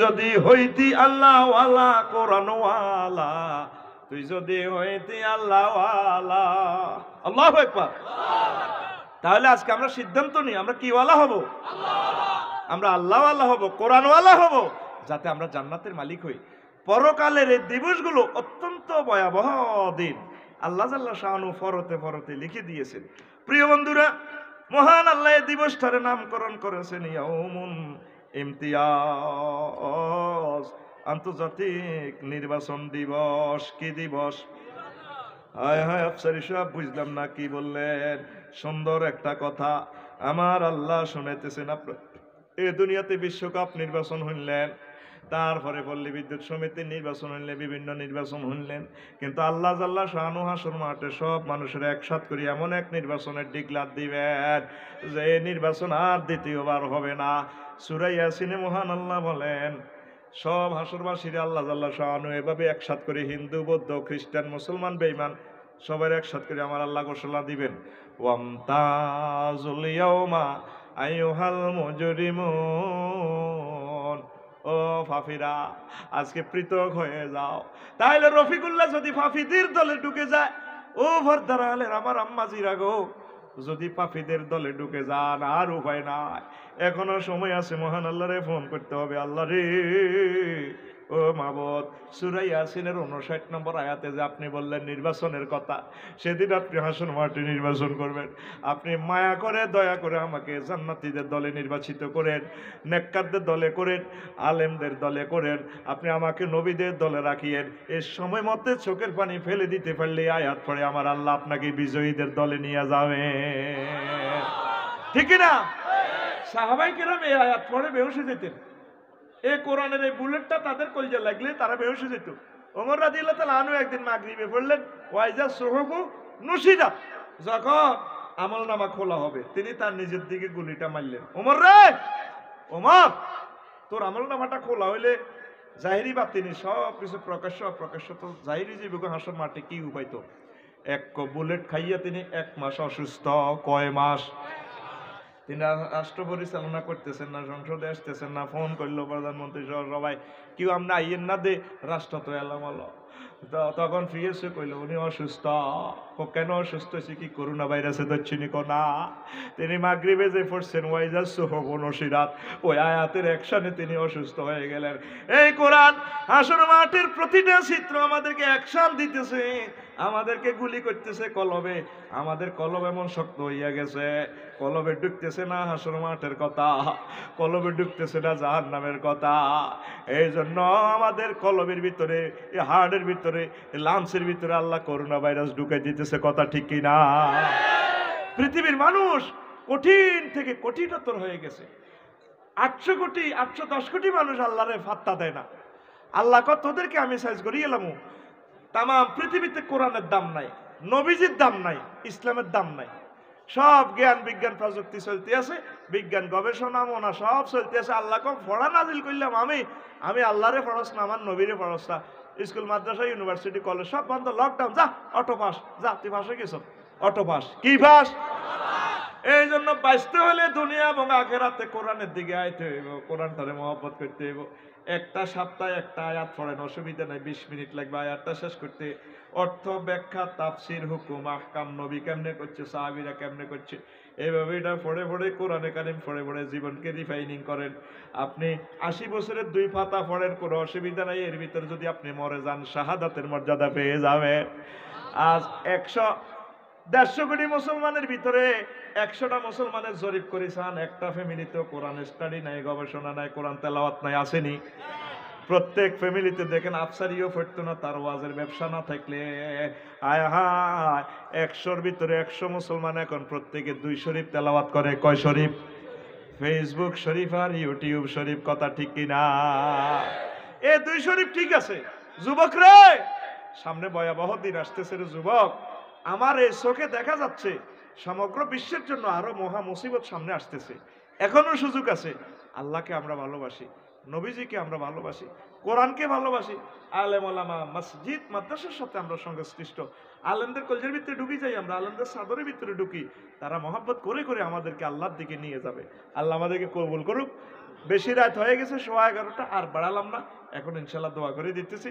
যদি হইতি আল্লাহওয়ালা কোরআনওয়ালা তুই যদি হইতি আল্লাহওয়ালা আল্লাহু আকবার তাহলে আজকে আমরা সিদ্ধান্ত নিই আমরা কি ওয়ালা হব আমরা আল্লাহওয়ালা হব কোরআনওয়ালা হব যাতে আমরা জান্নাতের মালিক হই পরকালের এই দিবসগুলো অত্যন্ত ভয়াবহ দিন আল্লাহ জাল্লা শাআনু ফরতে ফরতে লিখে দিয়েছেন প্রিয় বন্ধুরা মহান আল্লাহ এই দিবসটার নামকরণ করেছেন ইয়াউমুন ইমতিয়াজ আন্তর্জাতিক নির্বাচন দিবস কি দিবস হায় হায় আফসারি সাহেব বুঝলাম না কি বললেন সুন্দর একটা কথা আমার আল্লাহ শুনাইতেছেন আপনার এই দুনিয়াতে বিশ্বকাপ নির্বাচন হইলেন তারপরে পল্লী বিদ্যুৎ সমিতির নির্বাচন হইলে বিভিন্ন নির্বাচন হইলেন কিন্তু আল্লাহ জাল্লা শানু হাসর মাঠে সব মানুষের একসাথ করে এমন এক নির্বাচনের ডিক্লার দিবেন যে নির্বাচন আর দ্বিতীয়বার হবে না সূরা ইয়াসিনে মহান আল্লাহ বলেন সব হাসরবাসীরা আল্লাহ জাল্লা শানু এভাবে একসাথ করে হিন্দু বৌদ্ধ খ্রিস্টান মুসলমান বেঈমান সবার একসাথ করে আমার আল্লাহ ঘোষণা দিবেন ওয়ামতাজুল ইয়াউমা আইয়ুহাল মুজরিমুন ও ফাফিরা আজকে পৃথক হয়ে যাও তাহলে রফিকুল্লাহ যদি ফাফিদের দলে ঢুকে যায় ও ভরদারা হলেন আমার আম্মাজিরা গো যদি পাপীদের দলে ঢুকে যান আর উপায় নাই এখনো সময় আছে মহান আল্লাহরে ফোন করতে হবে আল্লাহ রে ও মাবুদ সূরা ইয়াসিনের 59 নম্বর আয়াতে যে আপনি বললেন নির্বাচনের কথা সেদিন আপনি হাসন মাঠে নির্বাচন করবেন আপনি মায়া করে দয়া করে আমাকে জান্নাতীদের দলে নির্বাচিত করেন নেককারদের দলে করেন আলেমদের দলে করেন আপনি আমাকে নবীদের দলে রাখিয়েন এই সময় মতে চোখের পানি ফেলে দিতে পারলে আয়াত পড়ে আমার আল্লাহ আপনাকে বিজয়ীদের দলে নিয়ে যাবে ঠিক না সাহাবায়ে কেরাম এই আয়াত পড়ে বেহুশ হয়ে যেতেন এই কোরআনের এই বুলেটটা তাদের কলজে লাগলে তারা বেহুশ হয়ে যেত ওমর রাদিয়াল্লাহু তাআলা আনহু একদিন মাগরিবে পড়লেন ওয়াইজা সুহুফু নুশিদা যখন আমলনামা খোলা হবে তিনি তার নিজের দিকে গুলিটা মারলেন ওমর রে ওমর তোর আমলনামাটা খোলা হইলে জাহিরি বাতিনি সব কিছু প্রকাশ্য অপ্রকাশ্য তো জাহিরি জীবকে হাসর মাঠে কি উপায় তো এক বুলেট খাইয়া তিনি 1 মাস অসুস্থ কয় মাস তিনি রাষ্ট্র পরিচালনা করতেছেন না, সংসদে আসতেছেন না, ফোন করলো প্রধানমন্ত্রী সহ সবাই, কেউ আমরা আইয়েন না দে, রাষ্ট্র তো এলাম হলো। তখন ফিরেছে কইল উনি অসুস্থ। কেন অসুস্থ হয়েছে? কি করোনা ভাইরাসে ধরছিনি না। তিনি মাগরিবে যে পড়ছেন ওয়াইজাস হব নসিরাত, ওই আয়াতের অ্যাকশনে তিনি অসুস্থ হয়ে গেলেন। এই কোরআন হাসর মাঠের প্রতিটা চিত্র আমাদেরকে অ্যাকশন দিতেছে, আমাদেরকে গুলি করতেছে কলবে। আমাদের কলব এমন শক্ত হইয়া গেছে, কলবে ঢুকতেছে না হাসর মাঠের কথা, কলবে ঢুকতেছে না জাহান্নামের কথা। এই জন্য আমাদের কলবের ভিতরে, হার্টের ভিতরে, লাংসের ভিতরে আল্লাহ করোনা ভাইরাস ঢুকাই দিতেছে। কথা ঠিক কিনা? পৃথিবীর মানুষ কঠিন থেকে কঠিনতর হয়ে গেছে। 800 কোটি 810 কোটি মানুষ আল্লাহরে ফাত্তা দেয় না। আল্লাহ কত তোদেরকে আমি সাইজ করি এলাম। তাম পৃথিবীতে কোরআনের দাম নাই, নবীজির দাম নাই, ইসলামের দাম নাই। সব জ্ঞান বিজ্ঞান প্রযুক্তি চলতে আছে, বিজ্ঞান গবেষণা মনা সব চলতে আছে। আল্লাহ কম ফড়া নাজিল করলাম আমি আল্লাহরে ফরস না, আমার নবীরে ফরস না। স্কুল মাদ্রাসা ইউনিভার্সিটি কলেজ সব বন্ধ, লকডাউন। যা অটো পাস, যা তুই পাস হয়ে গেছ, অটো পাস। কি পাস? এই জন্য বাঁচতে হলে দুনিয়া এবং আখেরাতে কোরআনের দিকে আইতে হইব, কোরআনটারে মহব্বত করতে হইব। একটা সপ্তাহে একটা আয়াত পড়েন, অসুবিধা নাই, 20 মিনিট লাগবে আয়াতটা শেষ করতে। অর্থ ব্যাখ্যা তাফসির হুকুম আহকাম নবী কেমনে করছে, সাহাবীরা কেমনে করছে, এইভাবে এটা পড়ে পড়ে কোরআনে কারিম পড়ে পড়ে জীবনকে রিফাইনিং করেন। আপনি 80 বছরের 2 পাতা পড়েন, কোনো অসুবিধা নাই। এর ভিতরে যদি আপনি মরে যান শাহাদাতের মর্যাদা পেয়ে যাবেন। আজ 150 কোটি মুসলমানের ভিতরে 100টা মুসলমানের জরিপ করেছেন, একটা ফ্যামিলিতেও কোরআন স্টাডি নাই, গবেষণা নাই, কোরআন তেলাওয়াত নাই। আসেনি? প্রত্যেক ফ্যামিলিতে দেখেন আফসারিও পড়তো না তার ওয়াজের ব্যবসা না থাকলে। আয় হায়, 100-র ভিতরে 100 মুসলমান এখন প্রত্যেকে 2 শরীফ তেলাওয়াত করে। কয় শরীফ? ফেসবুক শরীফ আর ইউটিউব শরীফ। কথা ঠিক কিনা? এ 2 শরীফ ঠিক আছে। যুবক রে, সামনে ভয়াবহ দিন আসতেছে রে যুবক। আমার এই চোখে দেখা যাচ্ছে সমগ্র বিশ্বের জন্য আরো মহা মুসিবত সামনে আসতেছে। এখনো সুযোগ আছে। আল্লাহকে আমরা ভালোবাসি, নবীজিকে আমরা ভালোবাসি, কোরআনকে ভালোবাসি, আলেম ওলামা মসজিদ মাদ্রাসার সাথে আমরা সংশ্লিষ্ট। আলেমদের কলজের ভিতরে ঢুকি যাই, আমরা আলেমদের সাদরের ভিতরে ঢুকি। তারা মহব্বত করে করে আমাদেরকে আল্লাহর দিকে নিয়ে যাবে। আল্লাহ আমাদেরকে কবুল করুক। বেশি রাত হয়ে গেছে, 11:15, আর বাড়ালাম না। এখন ইনশাল্লাহ দোয়া করে দিতেছি।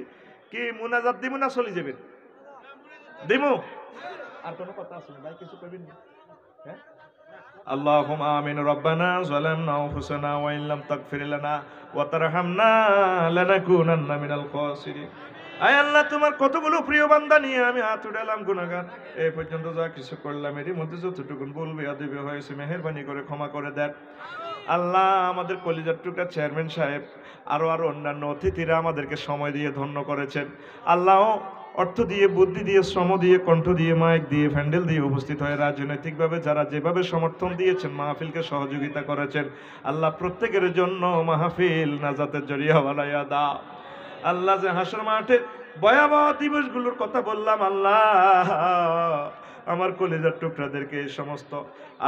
কি মুনাজাত দিব না চলে যাবেন? দিমু? আর কোনো কথা আছে না ভাই? কিছু কইবেন না? হ্যাঁ, আল্লাহুম্মা আমিন। রব্বানা যালামনা আনফুসানা ওয়া ইন লাম তাগফির লানা ওয়া তারহামনা লানাকুনান্না মিনাল খাসিরিন। আয় আল্লাহ, তোমার কতগুলো প্রিয় বান্দা নিয়ে আমি হাত উঠালাম, গুনাহগার। এই পর্যন্ত যা কিছু করলাম এরই মধ্যে যতটুকু ভুল বেয়াদবি হয়েছে মেহেরবানি করে ক্ষমা করে দেন। আল্লাহ, আমাদের কলিজার টুকরা চেয়ারম্যান সাহেব আরো অন্যান্য অতিথিরা আমাদেরকে সময় দিয়ে ধন্য করেছেন। আল্লাহ, অর্থ দিয়ে, বুদ্ধি দিয়ে, শ্রম দিয়ে, কণ্ঠ দিয়ে, মাইক দিয়ে, প্যান্ডেল দিয়ে উপস্থিত হয়ে রাজনৈতিকভাবে যারা যেভাবে সমর্থন দিয়েছেন, মাহফিলকে সহযোগিতা করেছেন, আল্লাহ প্রত্যেকের জন্য মাহফিল নাজাতের জরিয়া বানাইয়া দাও। আল্লাহ, যে হাসর মাঠের ভয়াবহ দিবসগুলোর কথা বললাম, আল্লাহ আমার কলিজার টুকরাদেরকে এই সমস্ত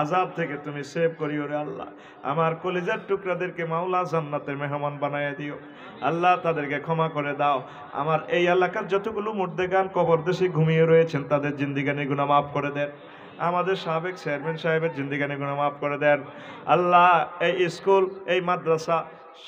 আযাব থেকে তুমি সেভ করিও রে আল্লাহ। আমার কলিজার টুকরাদেরকে মাওলা জান্নাতের মেহমান বানায় দিও আল্লাহ, তাদেরকে ক্ষমা করে দাও। আমার এই এলাকার যতগুলো মুর্দেগান কবরদেশে ঘুমিয়ে রয়েছেন তাদের জিন্দিগানি গুনাহ মাফ করে দেন। আমাদের সাবেক চেয়ারম্যান সাহেবের জিন্দিগানি গুনাহ মাফ করে দেন আল্লাহ। এই স্কুল, এই মাদ্রাসা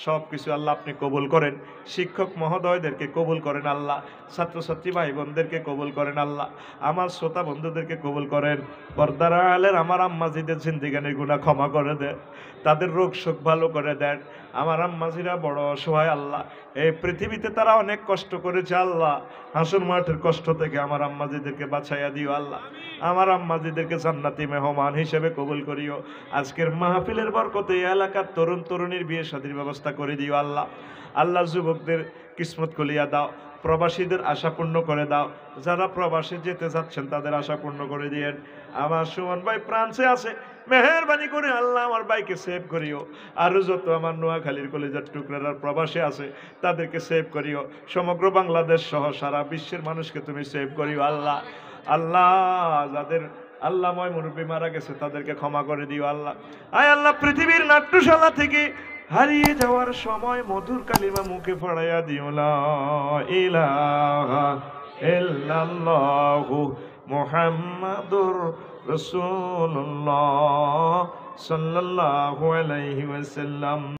সব কিছু আল্লাহ আপনি কবুল করেন। শিক্ষক মহোদয়দেরকে কবুল করেন আল্লাহ। ছাত্রছাত্রী ভাই বোনদেরকে কবুল করেন আল্লাহ। আমার শ্রোতা বন্ধুদেরকে কবুল করেন। পর্দার আড়ালের আমার আম্মাজিদের জিন্দিগানির গুনাহ ক্ষমা করে দেন, তাদের রোগ শোক ভালো করে দেন। আমার আম্মাজিরা বড় অসহায় আল্লাহ, এই পৃথিবীতে তারা অনেক কষ্ট করেছে আল্লাহ। হাসর মাঠের কষ্ট থেকে আমার আম্মাজিদেরকে বাঁচাইয়া দিও আল্লাহ। আমার আম্মাজিদেরকে জান্নাতি মেহমান হিসেবে কবুল করিও। আজকের মাহফিলের বরকতে এই এলাকার তরুণ তরুণীর বিয়ে শাদীর ব্যবস্থা করে দিও আল্লাহ। আল্লাহ, যুবকদের কিসমত খুলিয়া দাও, প্রবাসীদের আশা পূর্ণ করে দাও, যারা প্রবাসে যেতে যাচ্ছেন তাদের আশা পূর্ণ করে দিয়েন। আমার সুমন ভাই ফ্রান্সে আছে, মেহেরবানি করে আল্লাহ আমার ভাইকে সেভ করিও। আরো যত আমার নোয়াখালীর কলেজের টুকরারা প্রবাসে আছে তাদেরকে সেভ করিও। সমগ্র বাংলাদেশ সহ সারা বিশ্বের মানুষকে তুমি সেভ করিও আল্লাহ। আল্লাহ, যাদের আল্লাহময় মুরব্বী মারা গেছে তাদেরকে ক্ষমা করে দিও আল্লাহ। আয় আল্লাহ, পৃথিবীর নাট্যশালা থেকে হারিয়ে যাওয়ার সময় মধুর কালিমা মুখে পড়াইয়া দিও, লা ইলাহা ইল্লাল্লাহু মুহাম্মাদুর রাসূলুল্লাহ সাল্লাল্লাহু আলাইহি ওয়াসাল্লাম।